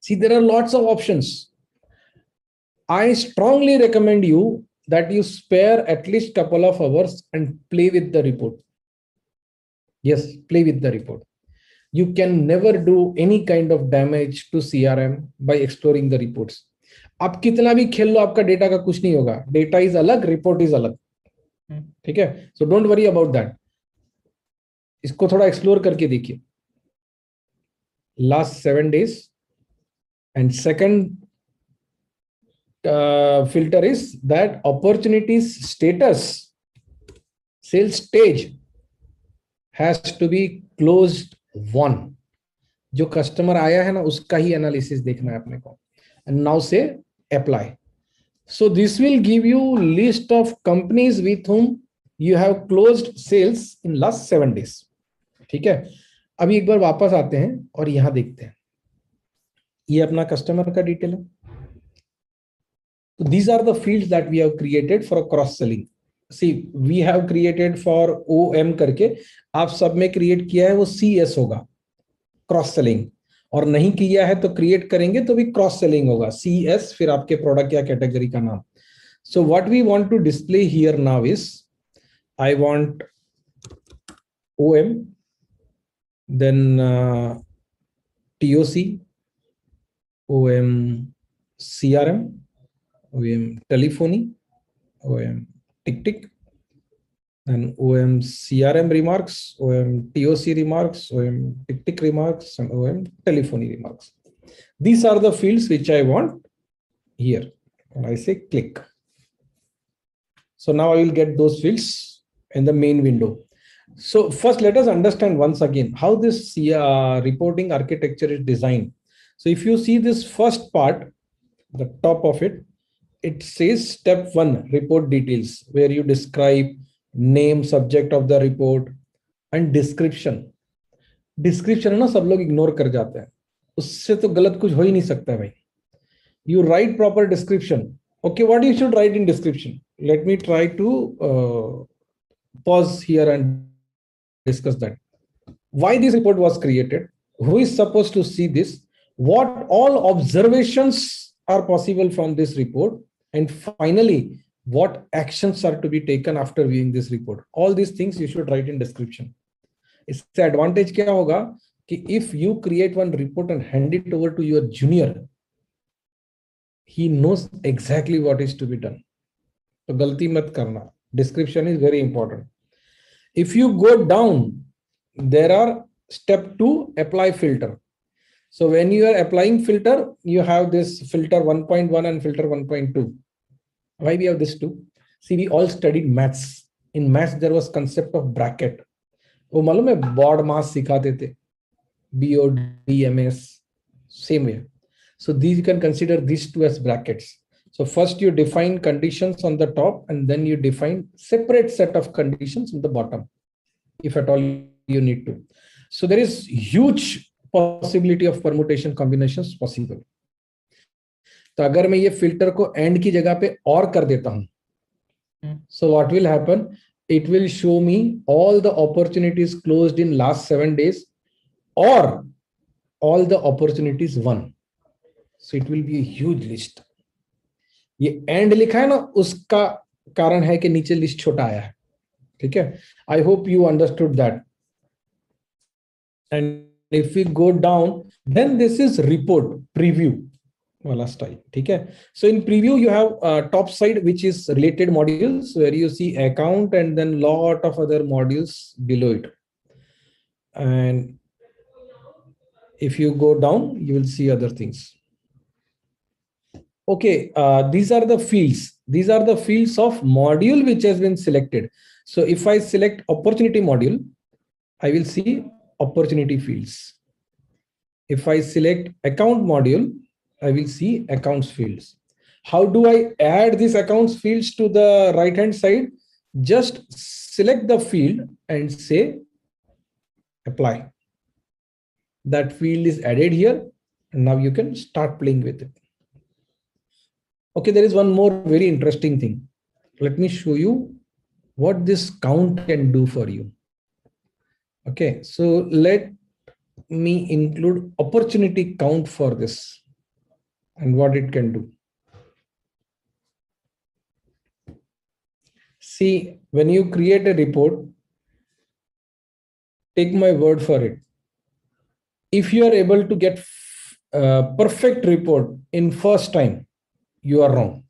Speaker 1: See, there are lots of options. I strongly recommend you that you spare at least couple of hours and play with the report. Yes, play with the report. You can never do any kind of damage to CRM by exploring the reports. आप कितना भी खेल लो, आपका data का कुछ नहीं होगा. Data is अलग, रिपोर्ट इज अलग. ठीक है, so don't worry about that. इसको थोड़ा एक्सप्लोर करके देखिए. Last 7 days. And second filter is that opportunities status, sales stage has to be closed won. जो कस्टमर आया है ना, उसका ही एनालिसिस देखना है अपने को. And now say apply. So this will give you list of companies with whom you have closed sales in last 7 days. ठीक है, अभी एक बार वापस आते हैं और यहां देखते हैं. ये अपना कस्टमर का डिटेल है. So these are the fields that we have created for a cross selling. See, we have created for OM करके, आप सब में क्रिएट किया है वो CS होगा, क्रॉस सेलिंग. और नहीं किया है तो क्रिएट करेंगे तो भी क्रॉस सेलिंग होगा, CS फिर आपके प्रोडक्ट या कैटेगरी का नाम. So what we want to display here now is, I want OM, then TOC, OM CRM, OM telephony, OM tick, and OM CRM remarks, OM TOC remarks, OM tick remarks, and OM telephony remarks. These are the fields which I want here. And I say click. So now I will get those fields in the main window. So first, let us understand once again how this reporting architecture is designed. So if you see this first part, the top of it, it says step 1, report details, where you describe name, subject of the report and description. Description है ना, सब लोग ignore कर जाते हैं, उससे तो गलत कुछ हो ही नहीं सकता भाई. You write proper description. Okay, what you should write in description? Let me try to pause here and discuss that. Why this report was created? Who is supposed to see this? What all observations are possible from this report? And finally, what actions are to be taken after viewing this report? All these things you should write in description. इससे advantage क्या होगा कि if you create one report and hand it over to your junior, he knows exactly what is to be done. So गलती मत करना. Description is very important. If you go down, there are step 2, apply filter. So when you are applying filter, you have this filter 1.1 and filter 1.2. Why we have this 2? See, we all studied maths. In maths, there was concept of bracket. वो मालूम है board mass सिखाते थे, BOD, MS, same way. So these you can consider these 2 as brackets. So first you define conditions on the top and then you define separate set of conditions on the bottom, if at all you need to. So there is huge possibility of permutation combinations possible. तो अगर मैं ये filter को end की जगह पे और कर देता हूँ, so what will happen? It will show me all the opportunities closed in last 7 days or all the opportunities won. So it will be a huge list. ये end लिखा है ना, उसका कारण है कि नीचे लिस्ट छोटा आया है. ठीक है? I hope you understood that. And if we go down, then this is report preview wala style. ठीक है? So in preview you have top side which is related modules where you see account and then lot of other modules below it. And if you go down, you will see other things. Okay, these are the fields. These are the fields of module which has been selected. So if I select opportunity module, I will see opportunity fields. If I select account module, I will see accounts fields. How do I add these accounts fields to the right hand side? Just select the field and say apply. That field is added here, and now you can start playing with it. Okay, there is one more very interesting thing. Let me show you what this count can do for you. Okay, so let me include opportunity count for this and what it can do. See, when you create a report, take my word for it. If you are able to get a perfect report in first time, you are wrong.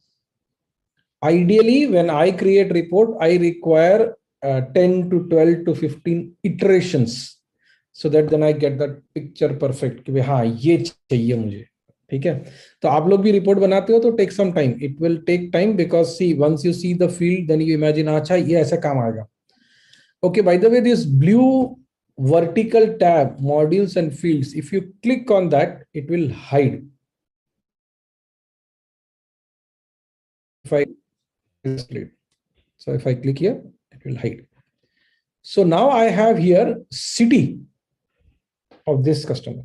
Speaker 1: Ideally, when I create report, I require 10 to 12 to 15 iterations so that then I get that picture perfect. कि हाँ ये चाहिए मुझे, ठीक है? तो आप लोग भी रिपोर्ट बनाते हो तो take some time. It will take time because see, once you see the field, then you imagine अच्छा ये ऐसा काम आएगा. Okay, by the way, this blue vertical tab, modules and fields, if you click on that, it will hide. If I click here, it will hide. So now I have here city of this customer.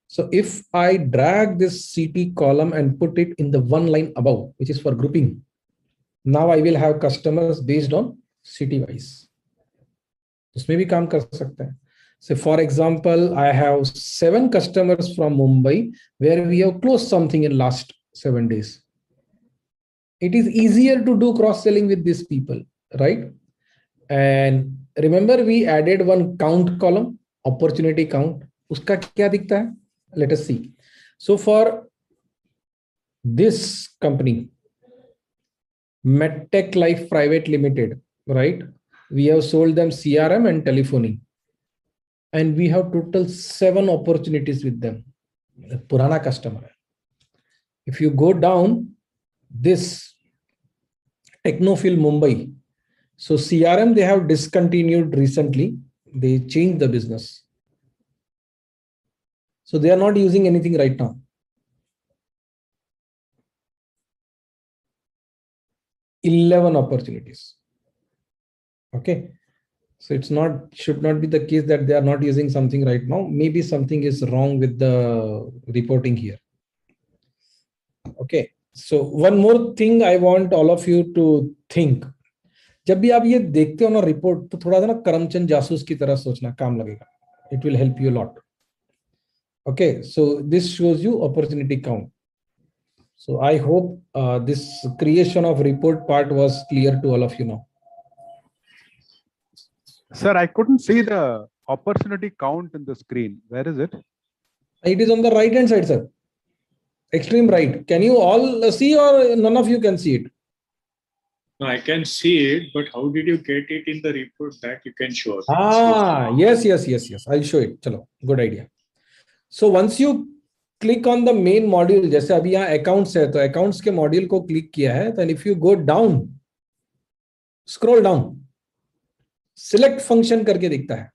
Speaker 1: So if I drag this city column and put it in the one line above, which is for grouping, now I will have customers based on city wise. उसमें भी काम कर सकते हैं. So for example, I have 7 customers from Mumbai where we have closed something in last 7 days. It is easier to do cross-selling with these people, right? And remember we added one count column, opportunity count. उसका क्या दिखता है? Let us see. So for this company, MedTech Life Private Limited, right? We have sold them CRM and telephony. And we have total 7 opportunities with them. Purana customer. If you go down, this Technofil Mumbai. So CRM, they have discontinued recently. They changed the business. So they are not using anything right now. 11 opportunities. Okay. So it's should not be the case that they are not using something right now. Maybe something is wrong with the reporting here. Okay. So one more thing I want all of you to think. जब भी आप ये देखते हो ना report, तो थोड़ा सा ना करमचंद जासूस की तरह सोचना, काम लगेगा. It will help you a lot. Okay. So this shows you opportunity count. So I hope this creation of report part was clear to all of you now.
Speaker 8: Sir, I couldn't see the opportunity count in the screen. Where is it?
Speaker 1: It is on the right hand side, sir. Extreme right. Can you all see, or none of you can see it?
Speaker 7: No, I can see it, but how did you get it in the report that you can show us?
Speaker 1: Yes. I'll show it. Chalo, good idea. So once you click on the main module, जैसे अभी यहाँ accounts है, तो accounts के module को click किया है, then if you go down, scroll down, select function करके दिखता है.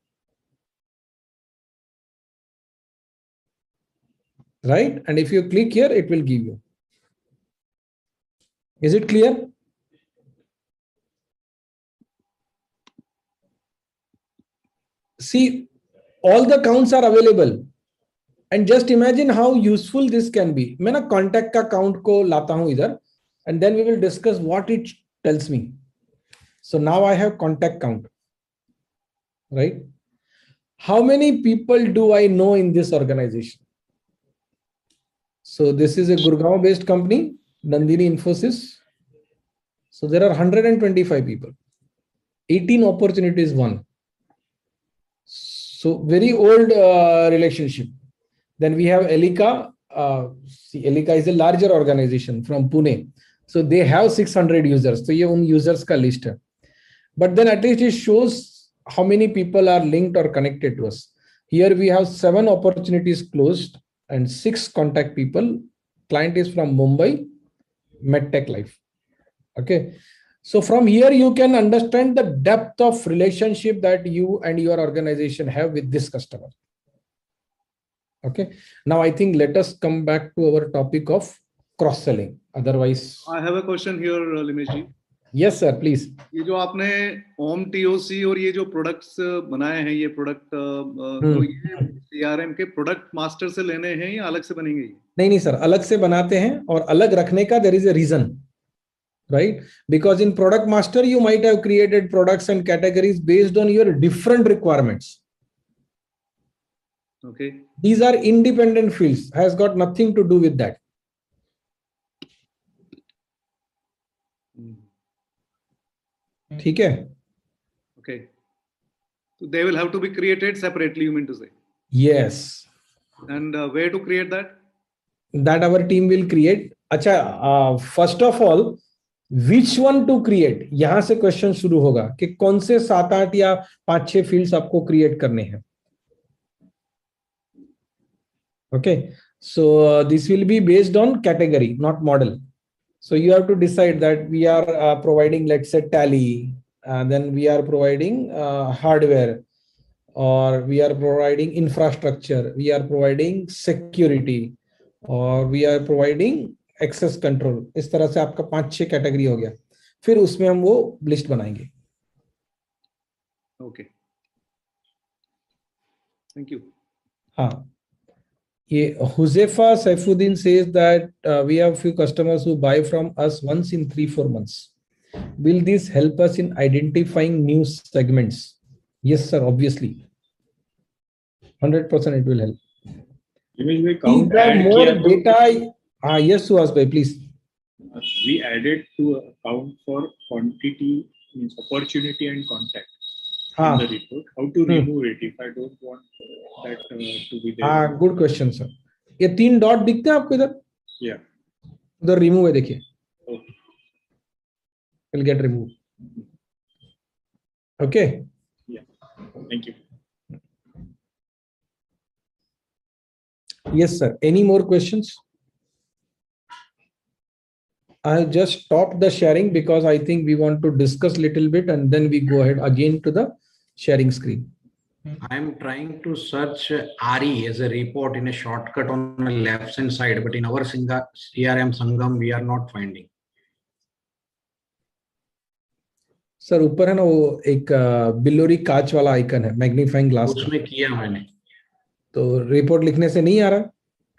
Speaker 1: Right? And if you click here, it will give you. Is it clear? See, all the counts are available. And just imagine how useful this can be. मैं ना contact का count को लाता हूँ इधर, and then we will discuss what it tells me. So now I have contact count. Right? How many people do I know in this organization? So this is a Gurgaon based company, Nandini Infosys. So there are 125 people, 18 opportunities won. So very old relationship. Then we have Elika. Elika is a larger organization from Pune. So they have 600 users. So ये उन users का list है. But then at least it shows how many people are linked or connected to us. Here we have 7 opportunities closed and 6 contact people. Client is from Mumbai, MedTech Life. Okay. So from here, you can understand the depth of relationship that you and your organization have with this customer. Okay. Now I think let us come back to our topic of cross-selling. Otherwise,
Speaker 9: I have a question here, Limesh ji.
Speaker 1: Yes, sir, please.
Speaker 9: ये जो आपने home TOC और ये जो products बनाए हैं, ये product तो ये CRM के प्रोडक्ट मास्टर से लेने हैं या अलग से बनेंगे?
Speaker 1: नहीं सर, अलग से बनाते हैं और अलग रखने का there is a reason, right? Because in product master you might have created products and categories based on your different requirements.
Speaker 9: Okay.
Speaker 1: These are independent fields, has got nothing to do with that. ठीक है?
Speaker 9: Okay. So they will have to be created separately, you mean to say?
Speaker 1: Yes.
Speaker 9: And where to create that?
Speaker 1: That our team will create. अच्छा, first of all, which one to create? यहाँ से question शुरू होगा कि कौन से 7-8 या 5-6 fields आपको create करने हैं. Okay. So this will be based on category, not model. So you have to decide that we are providing, let's say, Tally, then we are providing hardware, or we are providing infrastructure, we are providing security, or we are providing access control. इस तरह से आपका 5-6 category हो गया. फिर उसमें हम वो लिस्ट बनाएंगे.
Speaker 9: Okay. Thank you.
Speaker 1: हाँ. ये Huzefa Saifuddin says that we have few customers who buy from us once in 3-4 months. Will this help us in identifying new segments? Yes, sir, obviously. 100% it will help.
Speaker 7: We count
Speaker 1: more data. Yes, Suhas bhai, please.
Speaker 7: We added to account for quantity, means opportunity and contact in the report. How to remove it if I don't want that to be there?
Speaker 1: Good question, sir. ये 3 dot दिखते हैं आपको इधर?
Speaker 7: Yeah.
Speaker 1: उधर remove है, देखिए.
Speaker 7: Okay.
Speaker 1: Will get removed. Okay.
Speaker 7: Yeah. Thank you.
Speaker 1: Yes, sir. Any more questions? I'll just stop the sharing because I think we want to discuss a little bit and then we go ahead again to the sharing screen.
Speaker 10: I'm trying to search RE as a report in a shortcut on the left hand side, but in our CRM Sangam, we are not finding.
Speaker 1: Sir ऊपर है ना वो एक बिल्लोरी कांच वाला icon है, magnifying glass,
Speaker 10: उसमें किया मैंने,
Speaker 1: तो रिपोर्ट लिखने से नहीं आ रहा,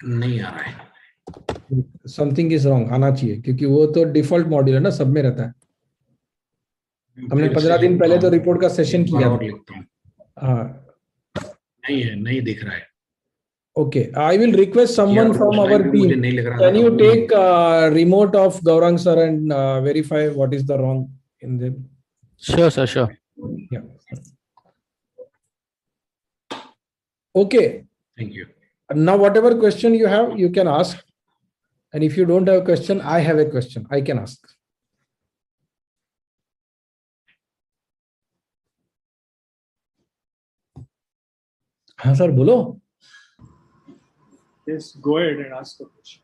Speaker 10: नहीं आ रहा है।
Speaker 1: समथिंग इज रॉन्ग, आना चाहिए, क्योंकि वो तो डिफॉल्ट मॉड्यूल है ना, सब में रहता है। हमने 15 दिन पहले तो रिपोर्ट का सेशन किया
Speaker 10: और लिखता हूँ,
Speaker 1: हाँ,
Speaker 10: नहीं है, नहीं दिख रहा है।
Speaker 1: Okay, I will request someone from our team. Can you take remote of Gaurang sir and verify what is the wrong in them?
Speaker 3: Sure, sir, sure.
Speaker 1: Yeah. Okay.
Speaker 10: Thank you.
Speaker 1: Now, whatever question you have, you can ask. And if you don't have a question, I have a question. I can ask. हाँ sir बोलो.
Speaker 7: Yes, go ahead and ask the question.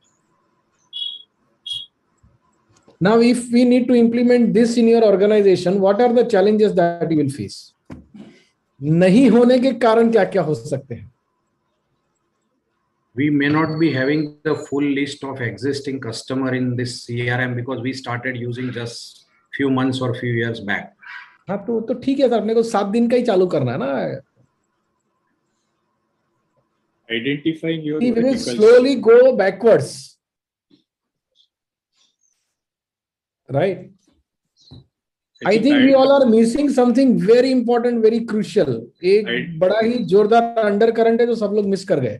Speaker 1: Now, if we need to implement this in your organization, what are the challenges that you will face? नहीं होने के कारण क्या क्या हो सकते हैं?
Speaker 10: We may not be having the full list of existing customer in this CRM because we started using just few months or few years back.
Speaker 1: हाँ तो ठीक है सर, अपने को 7 दिन का ही चालू करना है ना.
Speaker 7: Identifying your
Speaker 1: We will
Speaker 7: verticals.
Speaker 1: slowly go backwards, right? I think we all are missing something very important, very crucial. एक बड़ा ही जोरदार undercurrent है जो सब लोग मिस कर गए.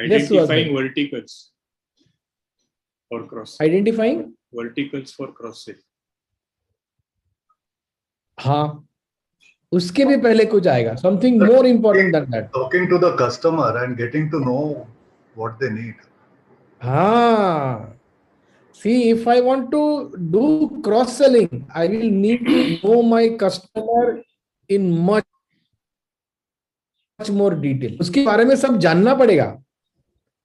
Speaker 7: Identifying verticals for cross.
Speaker 1: Identifying
Speaker 7: verticals for cross sell.
Speaker 1: हाँ, उसके भी पहले कुछ आएगा. Something more important than that.
Speaker 11: Talking to the customer and getting to know what they need.
Speaker 1: हाँ. See, if I want to do cross selling, I will need to know my customer in much more detail. उसके बारे में सब जानना पड़ेगा.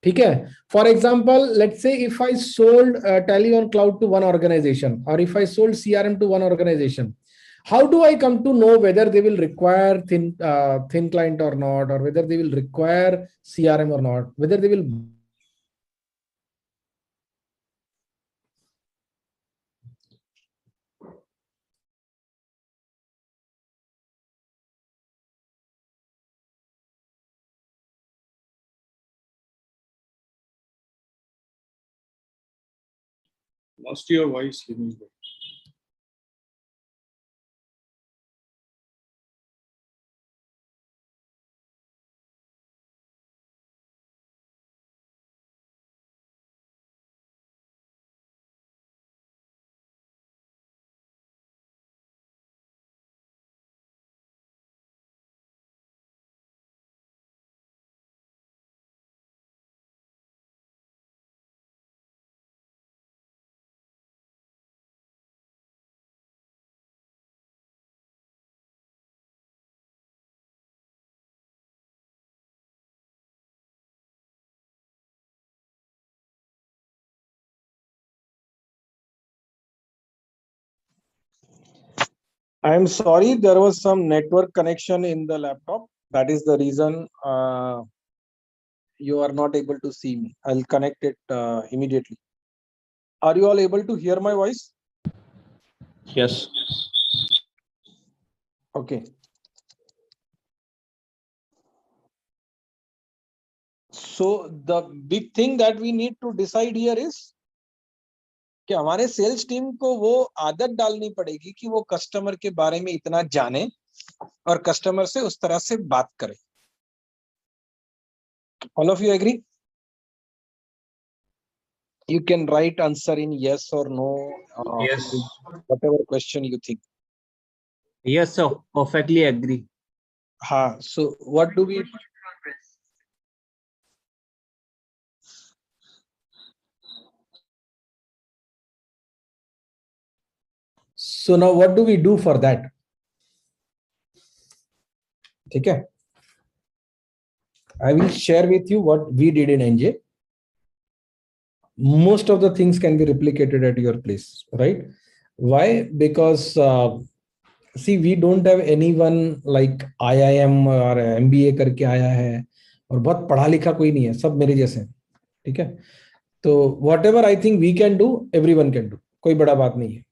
Speaker 1: ठीक है. For example, let's say if I sold Tally on Cloud to one organization, or if I sold CRM to one organization, how do I come to know whether they will require thin client or not, or whether they will require CRM or not, whether they will.
Speaker 7: Lost your voice, Himish.
Speaker 1: I am sorry, there was some network connection in the laptop. That is the reason you are not able to see me. I'll connect it immediately. Are you all able to hear my voice?
Speaker 3: Yes.
Speaker 1: Okay. So the big thing that we need to decide here is कि हमारे sales team को वो आदत डालनी पड़ेगी कि वो customer के बारे में इतना जाने और कस्टमर से उस तरह से बात करे. All of you agree? You can write answer in yes or no.
Speaker 3: Yes.
Speaker 1: Whatever question you think.
Speaker 3: Yes, sir. Perfectly agree.
Speaker 1: हाँ. So what do we? So now what do we do for that? Okay. I will share with you what we did in NJ. Most of the things can be replicated at your place, right? Why? Because see, we don't have anyone like IIM or MBA करके आया है और बहुत पढ़ा लिखा कोई नहीं है, सब मेरे जैसे हैं. ठीक है. तो whatever I think we can do, everyone can do. कोई बड़ा बात नहीं है.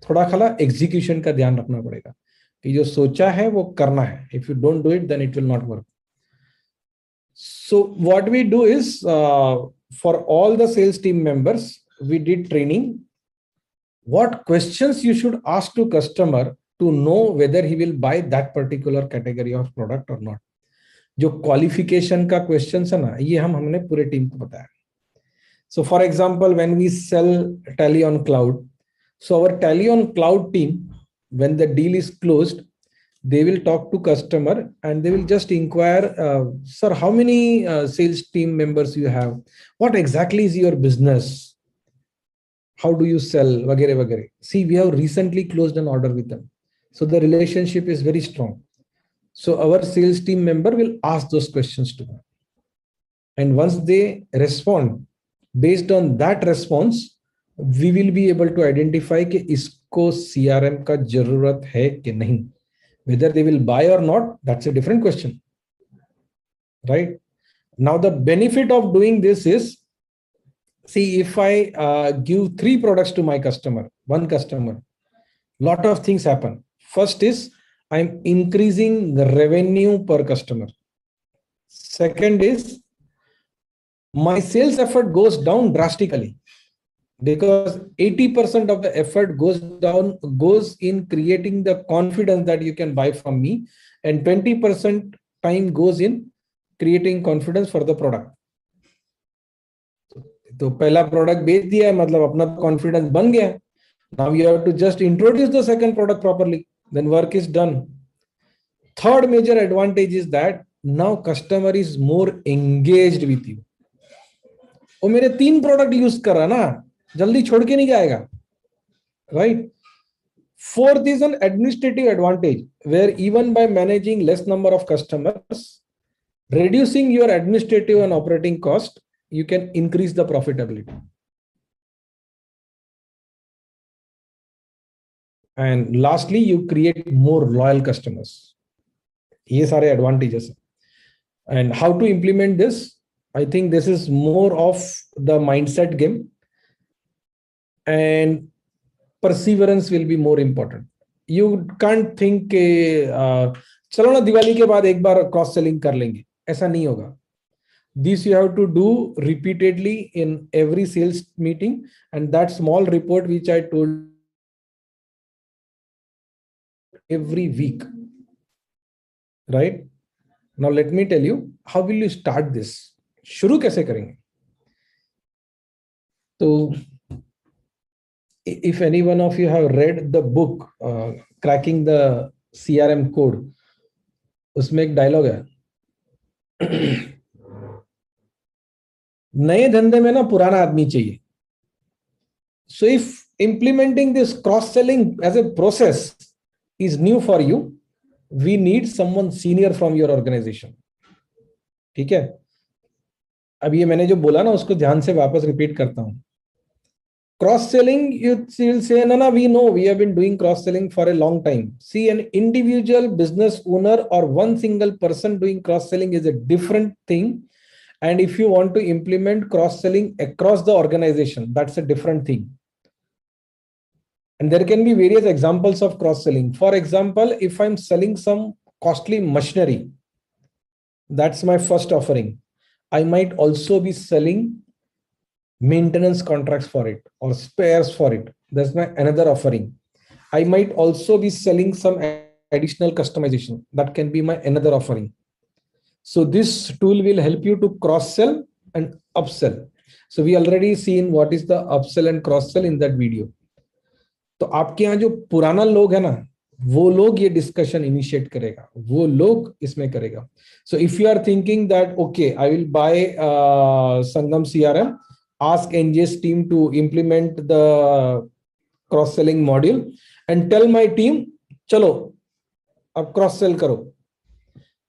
Speaker 1: थोड़ा खाला एग्जीक्यूशन का ध्यान रखना पड़ेगा कि जो सोचा है वो करना है. If you don't do it, then it will not work. So what we do is for all the sales team members, we did training. What questions you should ask to customer to know whether he will buy that particular category of product or not. जो qualification का questions है ना, ये हमने पूरे team को बताया. So for example, when we sell Tally on Cloud, so our Tally on Cloud team, when the deal is closed, they will talk to customer and they will just inquire, sir, how many sales team members you have? What exactly is your business? How do you sell? Vagere, vagere. See, we have recently closed an order with them. So the relationship is very strong. So our sales team member will ask those questions to them. And once they respond, based on that response, we will be able to identify कि इसको CRM का जरूरत है कि नहीं. Whether they will buy or not, that's a different question, right? Now the benefit of doing this is, see, if I give 3 products to my customer, one customer, lot of things happen. First is I'm increasing the revenue per customer. Second is my sales effort goes down drastically because 80% of the effort goes in creating the confidence that you can buy from me, and 20% time goes in creating confidence for the product. तो पहला product बेच दिया है, मतलब अपना confidence बन गया. Now you have to just introduce the second product properly, then work is done. Third major advantage is that now customer is more engaged with you. वो मेरे 3 प्रोडक्ट यूज कर रहा ना, जल्दी छोड़ के नहीं जाएगा, right? Fourth is an administrative advantage, where even by managing less number of customers, reducing your administrative and operating cost, you can increase the profitability. And lastly, you create more loyal customers. ये सारे advantages. And how to implement this? I think this is more of the mindset game, and perseverance will be more important. You can't think चलो ना दिवाली के बाद एक बार cross selling कर लेंगे, ऐसा नहीं होगा. This you have to do repeatedly in every sales meeting, and that small report which I told every week, right? Now let me tell you, how will you start this? शुरू कैसे करेंगे? तो if any one of you have read the book Cracking the CRM Code, उसमें एक dialogue है, नए धंधे में ना पुराना आदमी चाहिए. So if implementing this cross-selling as a process is new for you, we need someone senior from your organization. ठीक है? अब ये मैंने जो बोला ना उसको ध्यान से वापस रिपीट करता हूं. Cross-selling, you will say, no, we know, we have been doing cross-selling for a long time. See, an individual business owner or one single person doing cross-selling is a different thing. And if you want to implement cross-selling across the organization, that's a different thing. And there can be various examples of cross-selling. For example, if I'm selling some costly machinery, that's my first offering. I might also be selling maintenance contracts for it or spares for it. That's my another offering. I might also be selling some additional customization. That can be my another offering. So this tool will help you to cross-sell and upsell. So we already seen what is the upsell and cross-sell in that video. तो आपके यहाँ जो पुराना लोग है ना, वो लोग ये डिस्कशन इनिशिएट करेगा, वो लोग इसमें करेगा. So if you are thinking that, okay, I will buy Sangam CRM, ask NGS team to implement the cross-selling module and tell my team, चलो अब cross-sell करो.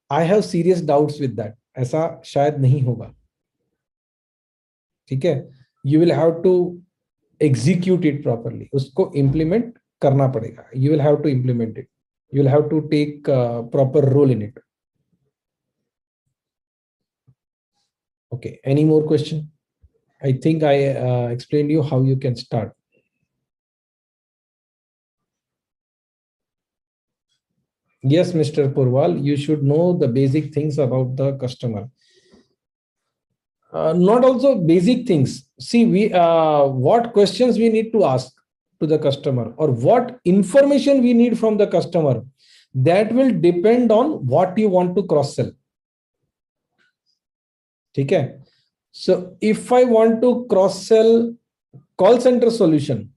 Speaker 1: I have serious doubts with that. ऐसा शायद नहीं होगा. ठीक है? You will have to execute it properly. उसको implement करना पड़ेगा. You will have to implement it. You will have to take proper role in it. Okay. Any more question? I think I explained you how you can start. Yes, Mr. Purwal, you should know the basic things about the customer. Not also basic things. See, what questions we need to ask to the customer, or what information we need from the customer, that will depend on what you want to cross sell. Okay. So if I want to cross sell call center solution,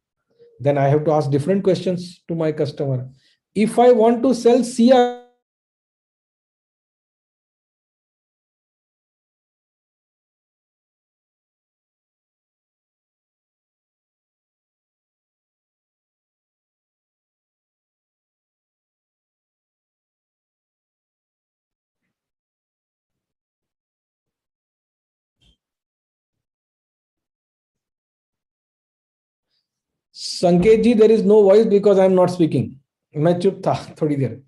Speaker 1: then I have to ask different questions to my customer. If I want to sell CR, Sanket ji, there is no voice because I am not speaking. मैं चुप था थोड़ी देर.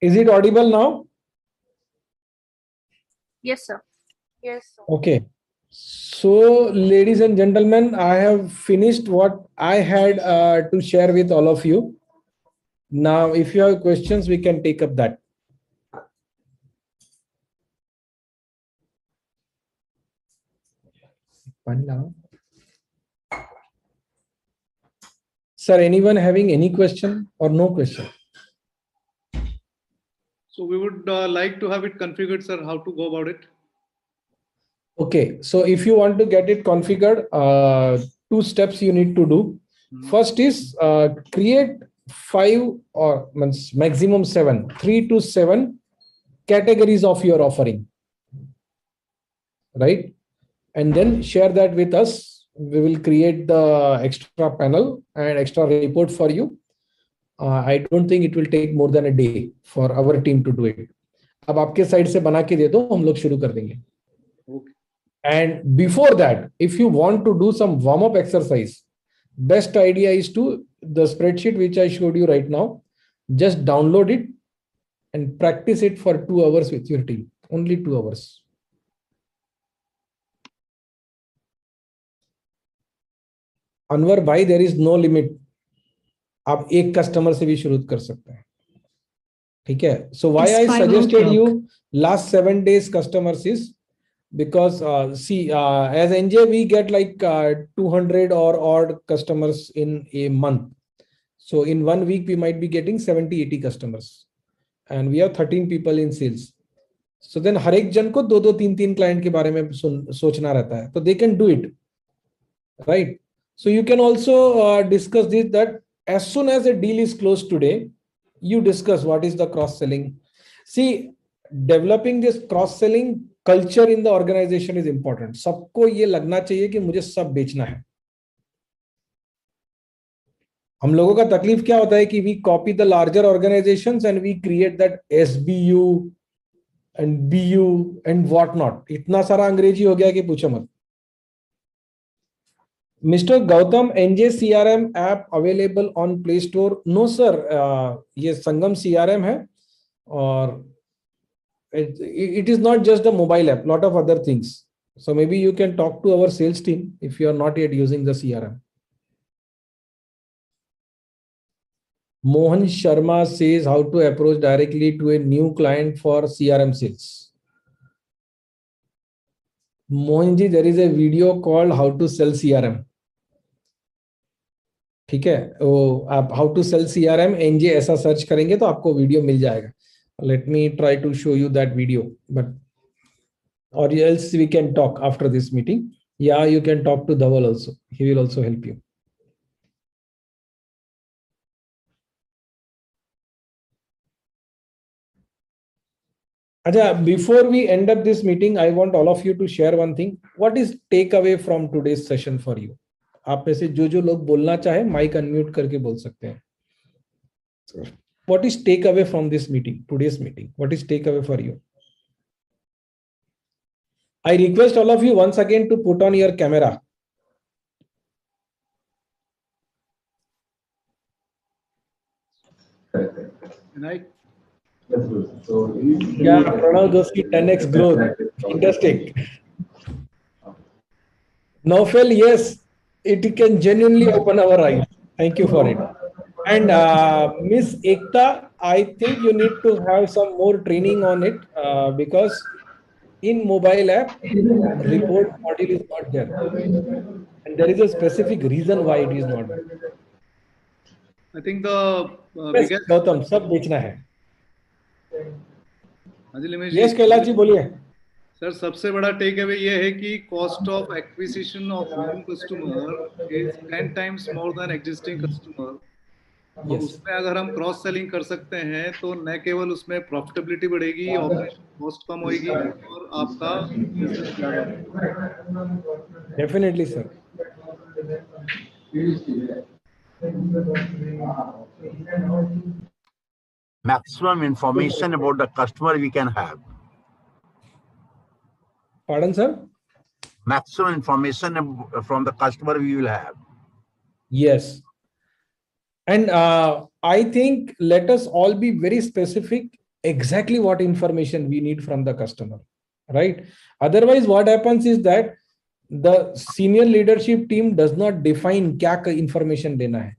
Speaker 1: Is it audible now?
Speaker 12: Yes, sir. Yes, sir.
Speaker 1: Okay. So, ladies and gentlemen, I have finished what I had to share with all of you. Now, if you have questions, we can take up that. Sir, anyone having any question or no question?
Speaker 9: So we would like to have it configured, sir. How to go about it?
Speaker 1: Okay, so if you want to get it configured, 2 steps you need to do. First is create 5 or maximum 7, 3 to 7 categories of your offering, right? And then share that with us. We will create the extra panel and extra report for you. I don't think it will take more than a day for our team to do it. अब आपके side से बना के दे दो, हम लोग शुरू कर देंगे.
Speaker 9: Okay.
Speaker 1: And before that, if you want to do some warm-up exercise, best idea is to the spreadsheet which I showed you right now, just download it and practice it for 2 hours with your team. Only 2 hours. Anwar bhai, there is no limit. आप एक customer से भी शुरू कर सकते हैं. ठीक है? So why I suggested you last 7 days customers is because see, as NJ we get like 200 or odd customers in a month. So in 1 week we might be getting 70-80 customers, and we have 13 people in sales. So then हर एक जन को 2-2, 3-3 client के बारे में सोचना रहता है. So they can do it, right? So you can also discuss this, that as soon as a deal is closed today, you discuss what is the cross-selling. See, developing this cross-selling culture in the organization is important. सबको ये लगना चाहिए कि मुझे सब बेचना है. हम लोगों का तकलीफ क्या होता है कि we copy the larger organizations and we create that SBU and BU and what not. इतना सारा अंग्रेजी हो गया कि पूछो मत. Mr. Gautam, NJ CRM app available on Play Store? No, sir. ये संगम CRM है, और it is not just the mobile app, lot of other things. So maybe you can talk to our sales team if you are not yet using the CRM. Mohan Sharma says how to approach directly to a new client for CRM sales. Mohanji, there is a video called How to Sell CRM. ठीक है, वो आप How to Sell CRM NJ ऐसा search करेंगे तो आपको video मिल जाएगा. Let me try to show you that video, but or else we can talk after this meeting. Yeah, you can talk to Dhaval also. He will also help you. Acha, before we end up this meeting, I want all of you to share one thing. What is takeaway from today's session for you? आप में से जो लोग बोलना चाहे mic unmute करके बोल सकते हैं. What is takeaway from this meeting, today's meeting? What is takeaway for you? I request all of you once again to put on your camera. Yeah, Pranav Doshi, 10x growth. Fantastic. Naufel, yes. it can genuinely open our eyes. Thank you for it. And Miss Ekta, I think you need to have some more training on it because in mobile app, report module is not there. And there is a specific reason why it is not there.
Speaker 9: I think the
Speaker 1: Yes, Gautam, सब बेचना है.
Speaker 9: Limesh
Speaker 1: Yes, Kailash ji बोलिए.
Speaker 9: Sir सबसे बड़ा take away ये है कि cost of acquisition of new customer is 10 times more than existing customer. और उसमें अगर हम क्रॉस सेलिंग कर सकते हैं तो न केवल उसमें प्रॉफिटेबिलिटी बढ़ेगी, ऑपरेशन कॉस्ट कम होगी और आपका बिजनेस ज्यादा होगा.
Speaker 1: Definitely sir.
Speaker 13: Maximum information about the customer we can have.
Speaker 1: Pardon, sir?
Speaker 13: Maximum information from the customer we will have.
Speaker 1: Yes. And I think let us all be very specific exactly what information we need from the customer, right? Otherwise, what happens is that the senior leadership team does not define क्या information देना है,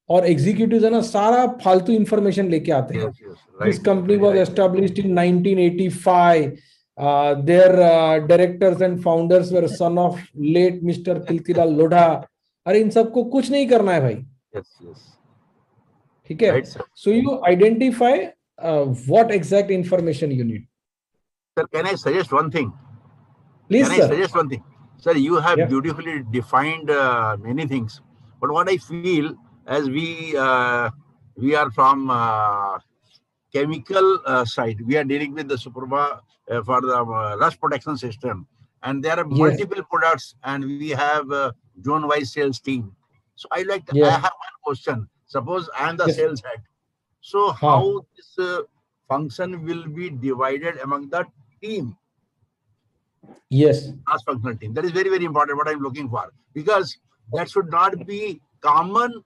Speaker 1: और executives है ना सारा फालतू information लेके आते हैं. This company was established in 1985. Their directors and founders were son of late Mr. Kiltilal Lodha. अरे इन सबको कुछ नहीं करना है भाई. ठीक है? So you identify what exact information you need.
Speaker 13: Sir, can I suggest one thing?
Speaker 1: Please,
Speaker 13: sir. Can I suggest one thing? Sir, you have beautifully defined many things. But what I feel, as we are from chemical side, we are dealing with the Superba for the rust protection system, and there are multiple products, and we have zone-wise sales team. So I have one question. Suppose I am the sales head. So how this function will be divided among the team?
Speaker 1: Yes.
Speaker 13: Cross-functional team. That is very, very important, what I'm looking for. Because that should not be common,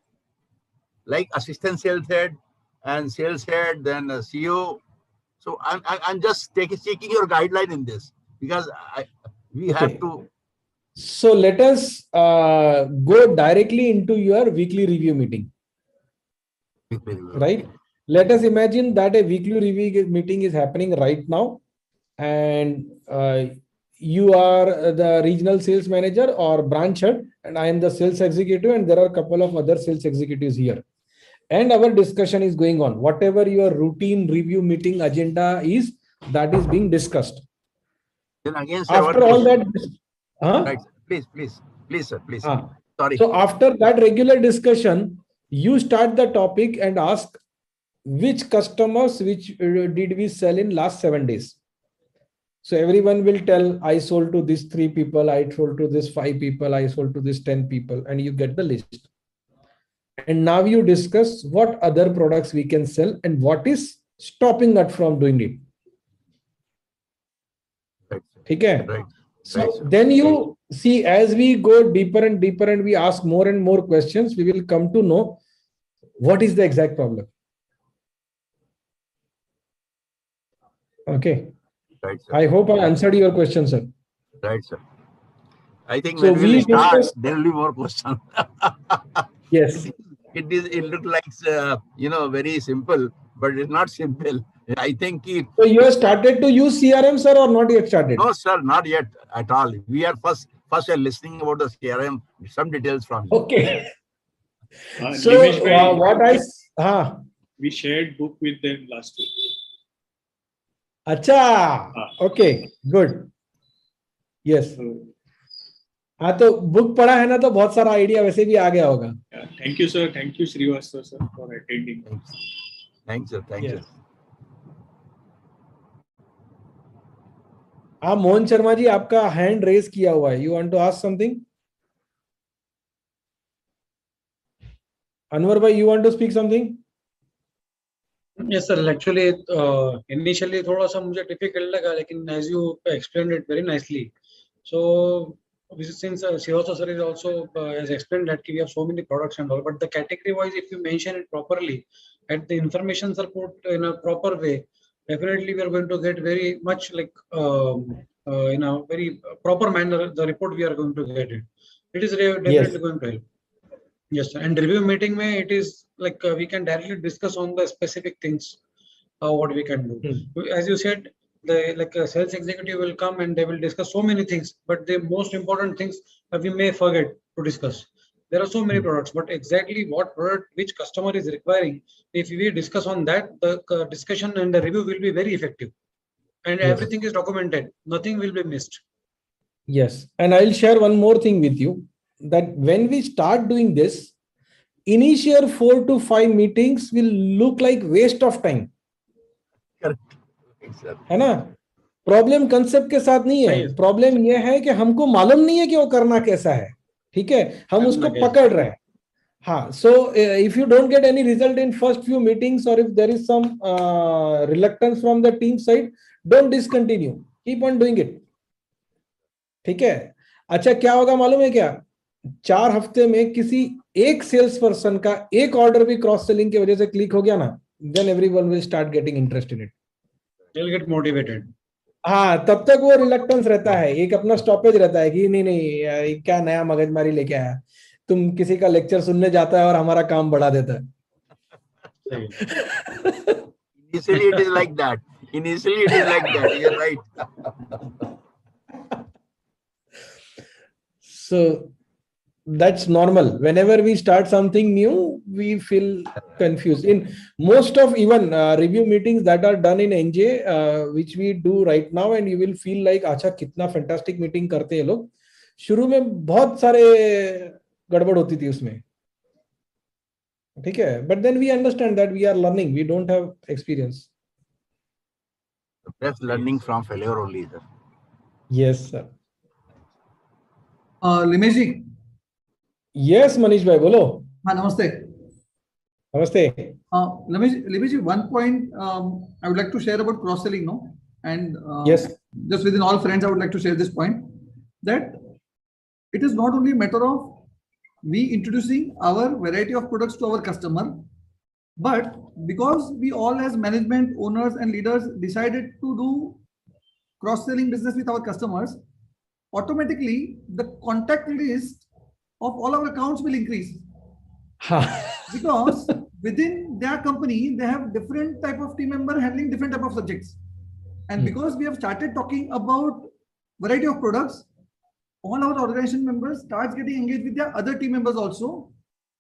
Speaker 13: like assistant sales head and sales head, then a CEO. So I'm just taking your guideline in this, because we have to.
Speaker 1: So let us go directly into your weekly review meeting. Right? Let us imagine that a weekly review meeting is happening right now, and you are the regional sales manager or branch head, and I am the sales executive, and there are a couple of other sales executives here. And our discussion is going on. Whatever your routine review meeting agenda is, that is being discussed.
Speaker 13: Then again, sir,
Speaker 1: after all that,
Speaker 13: right, please, sir, please. Sorry.
Speaker 1: So after that regular discussion, you start the topic and ask which customers did we sell in last 7 days. So everyone will tell, I sold to these 3 people, I sold to this 5 people, I sold to this 10 people, and you get the list. And now you discuss what other products we can sell and what is stopping us from doing it. Okay?
Speaker 13: Right.
Speaker 1: So then you see, as we go deeper and deeper and we ask more and more questions, we will come to know what is the exact problem. Okay.
Speaker 13: Right, sir.
Speaker 1: I hope I answered your question, sir.
Speaker 13: Right, sir. I think
Speaker 1: so
Speaker 13: when we start, there will be more questions.
Speaker 1: Yes.
Speaker 13: It looks like, very simple, but it's not simple. I think
Speaker 1: so you have started to use CRM, sir, or not yet started?
Speaker 13: No, sir, not yet at all. We are first listening about the CRM, some details from you.
Speaker 1: Okay. So
Speaker 7: we shared book with them last week.
Speaker 1: Acha. Okay, good. Yes. हाँ तो book पढ़ा है ना, तो बहुत सारा idea वैसे भी आ गया होगा.
Speaker 7: Thank you, sir. Thank you, Srivastava, sir, for attending.
Speaker 13: Thanks, sir. Thank you.
Speaker 1: हाँ मोहन शर्मा जी, आपका हैंड रेज किया हुआ है. You want to ask something? Anwar bhai, you want to speak something?
Speaker 3: Yes, sir. Actually, initially थोड़ा सा मुझे difficult लगा, लेकिन as you explained it very nicely. So since Srivastava sir is also has explained that we have so many products and all, but the category wise, if you mention it properly, and the information are put in a proper way, definitely we are going to get very much like in a very proper manner the report we are going to get it. It is definitely going to help. Yes, sir. And review meeting may it is like we can directly discuss on the specific things, what we can do. As you said, the like a sales executive will come and they will discuss so many things, but the most important things we may forget to discuss. There are so many products, but exactly what product which customer is requiring, if we discuss on that, the discussion and the review will be very effective, and everything is documented. Nothing will be missed.
Speaker 1: Yes, and I'll share one more thing with you, that when we start doing this, initial 4 to 5 meetings will look like waste of time. है ना? Problem concept के साथ नहीं है, problem ये है कि हमको मालूम नहीं है कि वो करना कैसा है. ठीक है, हम उसको पकड़ रहे हैं. हाँ, so if you don't get any result in first few meetings, or if there is some reluctance from the team side, don't discontinue, keep on doing it. ठीक है. अच्छा, क्या होगा मालूम है क्या? 4 हफ्ते में किसी एक सेल्स पर्सन का एक ऑर्डर भी क्रॉस सेलिंग की वजह से क्लिक हो गया ना, then everyone will start getting interest in it.
Speaker 3: They'll get motivated.
Speaker 1: हाँ, तब तक वो रिलक्टेंस रहता है, एक अपना स्टॉपेज रहता है कि नहीं नहीं क्या नया मगजमारी लेके आया, तुम किसी का लेक्चर सुनने जाता है और हमारा काम बढ़ा देता है.
Speaker 13: Initially it is like that. You're right.
Speaker 1: So that's normal. Whenever we start something new, we feel confused. In most of even review meetings that are done in NJ, which we do right now, and you will feel like, अच्छा कितना fantastic meeting करते हैं लोग. शुरू में बहुत सारे गड़बड़ होती थी उसमें. ठीक है, but then we understand that we are learning. We don't have experience.
Speaker 13: That's learning from failure only, sir.
Speaker 1: Yes, sir.
Speaker 14: Limesh ji.
Speaker 1: Yes, Manish bhai, bolo.
Speaker 14: हाँ, नमस्ते.
Speaker 1: Namaste.
Speaker 14: Limesh ji, one point I would like to share about cross selling, no? And
Speaker 1: yes,
Speaker 14: just within all friends, I would like to share this point, that it is not only a matter of we introducing our variety of products to our customer, but because we all as management, owners and leaders decided to do cross-selling business with our customers, automatically the contact list of all our accounts will increase. Because within their company, they have different type of team member handling different type of subjects. And because we have started talking about variety of products, all our organization members starts getting engaged with their other team members also.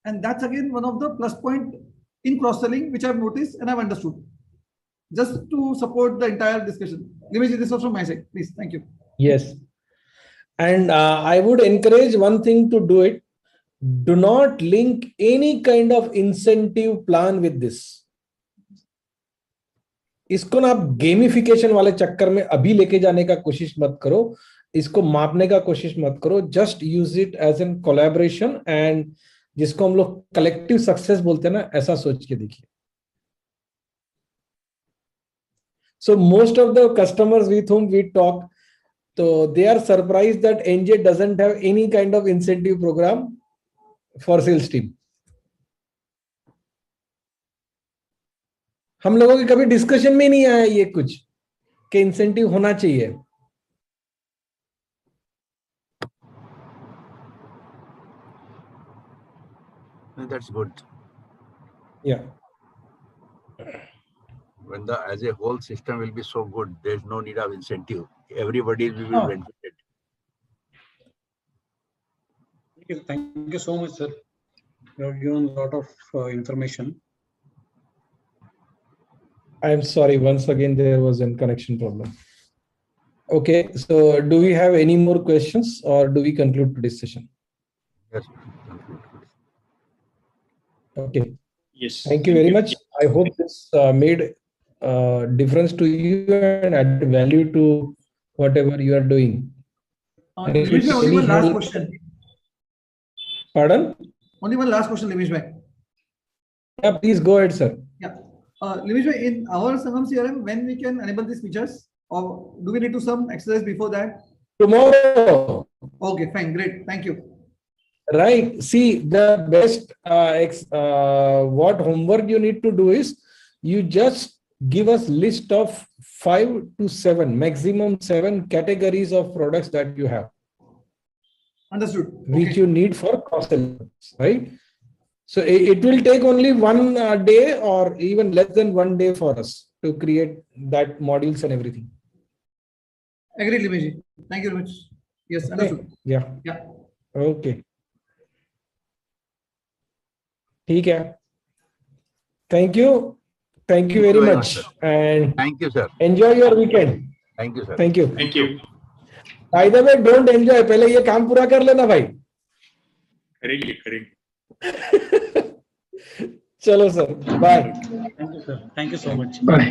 Speaker 14: And that's again one of the plus point in cross-selling, which I've noticed and I've understood. Just to support the entire discussion. Limesh, this was from my side, please. Thank you.
Speaker 1: Yes. And I would encourage one thing to do it. Do not link any kind of incentive plan with this. इसको ना आप gamification वाले चक्कर में अभी लेके जाने का कोशिश मत करो, इसको मापने का कोशिश मत करो. Just use it as an collaboration, and जिसको हम लोग कलेक्टिव सक्सेस बोलते हैं ना, ऐसा सोच के देखिए. So most of the customers with whom we talk, so they are surprised that NJ doesn't have any kind of incentive program for sales team. हम लोगों के कभी डिस्कशन में नहीं आया ये कुछ कि इंसेंटिव होना चाहिए.
Speaker 13: That's good.
Speaker 1: Yeah.
Speaker 13: When the as a whole system will be so good, there is no need of incentive. Everybody will be benefited.
Speaker 3: Thank you so much, sir. You have given a lot of information.
Speaker 1: I'm sorry, once again there was a connection problem. Okay, so do we have any more questions, or do we conclude today's session?
Speaker 13: Yes.
Speaker 1: Okay.
Speaker 7: Yes.
Speaker 1: Thank you very much. I hope this made difference to you and added value to whatever you are doing.
Speaker 14: Limesh, only one last question.
Speaker 1: Pardon?
Speaker 14: Only one last question, Limesh bhai.
Speaker 1: Yeah, please go ahead, sir.
Speaker 14: Yeah. Limesh bhai, in our Sangam CRM, when we can enable these features, or do we need to some exercise before that?
Speaker 1: Tomorrow.
Speaker 14: Okay, fine, great. Thank you.
Speaker 1: Right. See, the best what homework you need to do is you just give us list of 5 to 7, maximum 7 categories of products that you have.
Speaker 14: Understood.
Speaker 1: Which you need for cross-selling, right? So it will take only 1 day or even less than 1 day for us to create that modules and everything.
Speaker 14: Agreed, Limeji. Thank you very much. Yes, understood.
Speaker 1: Yeah.
Speaker 14: Yeah.
Speaker 1: Okay. ठीक है. Thank you. Thank you very much. And
Speaker 13: thank you, sir.
Speaker 1: Enjoy your weekend.
Speaker 13: Thank you, sir.
Speaker 1: Thank you.
Speaker 7: Thank you.
Speaker 1: By the way, don't enjoy. पहले ये काम पूरा कर लेना भाई.
Speaker 7: करेंगे.
Speaker 1: चलो sir. Bye.
Speaker 3: Thank you, sir. Thank you so much.
Speaker 4: Bye.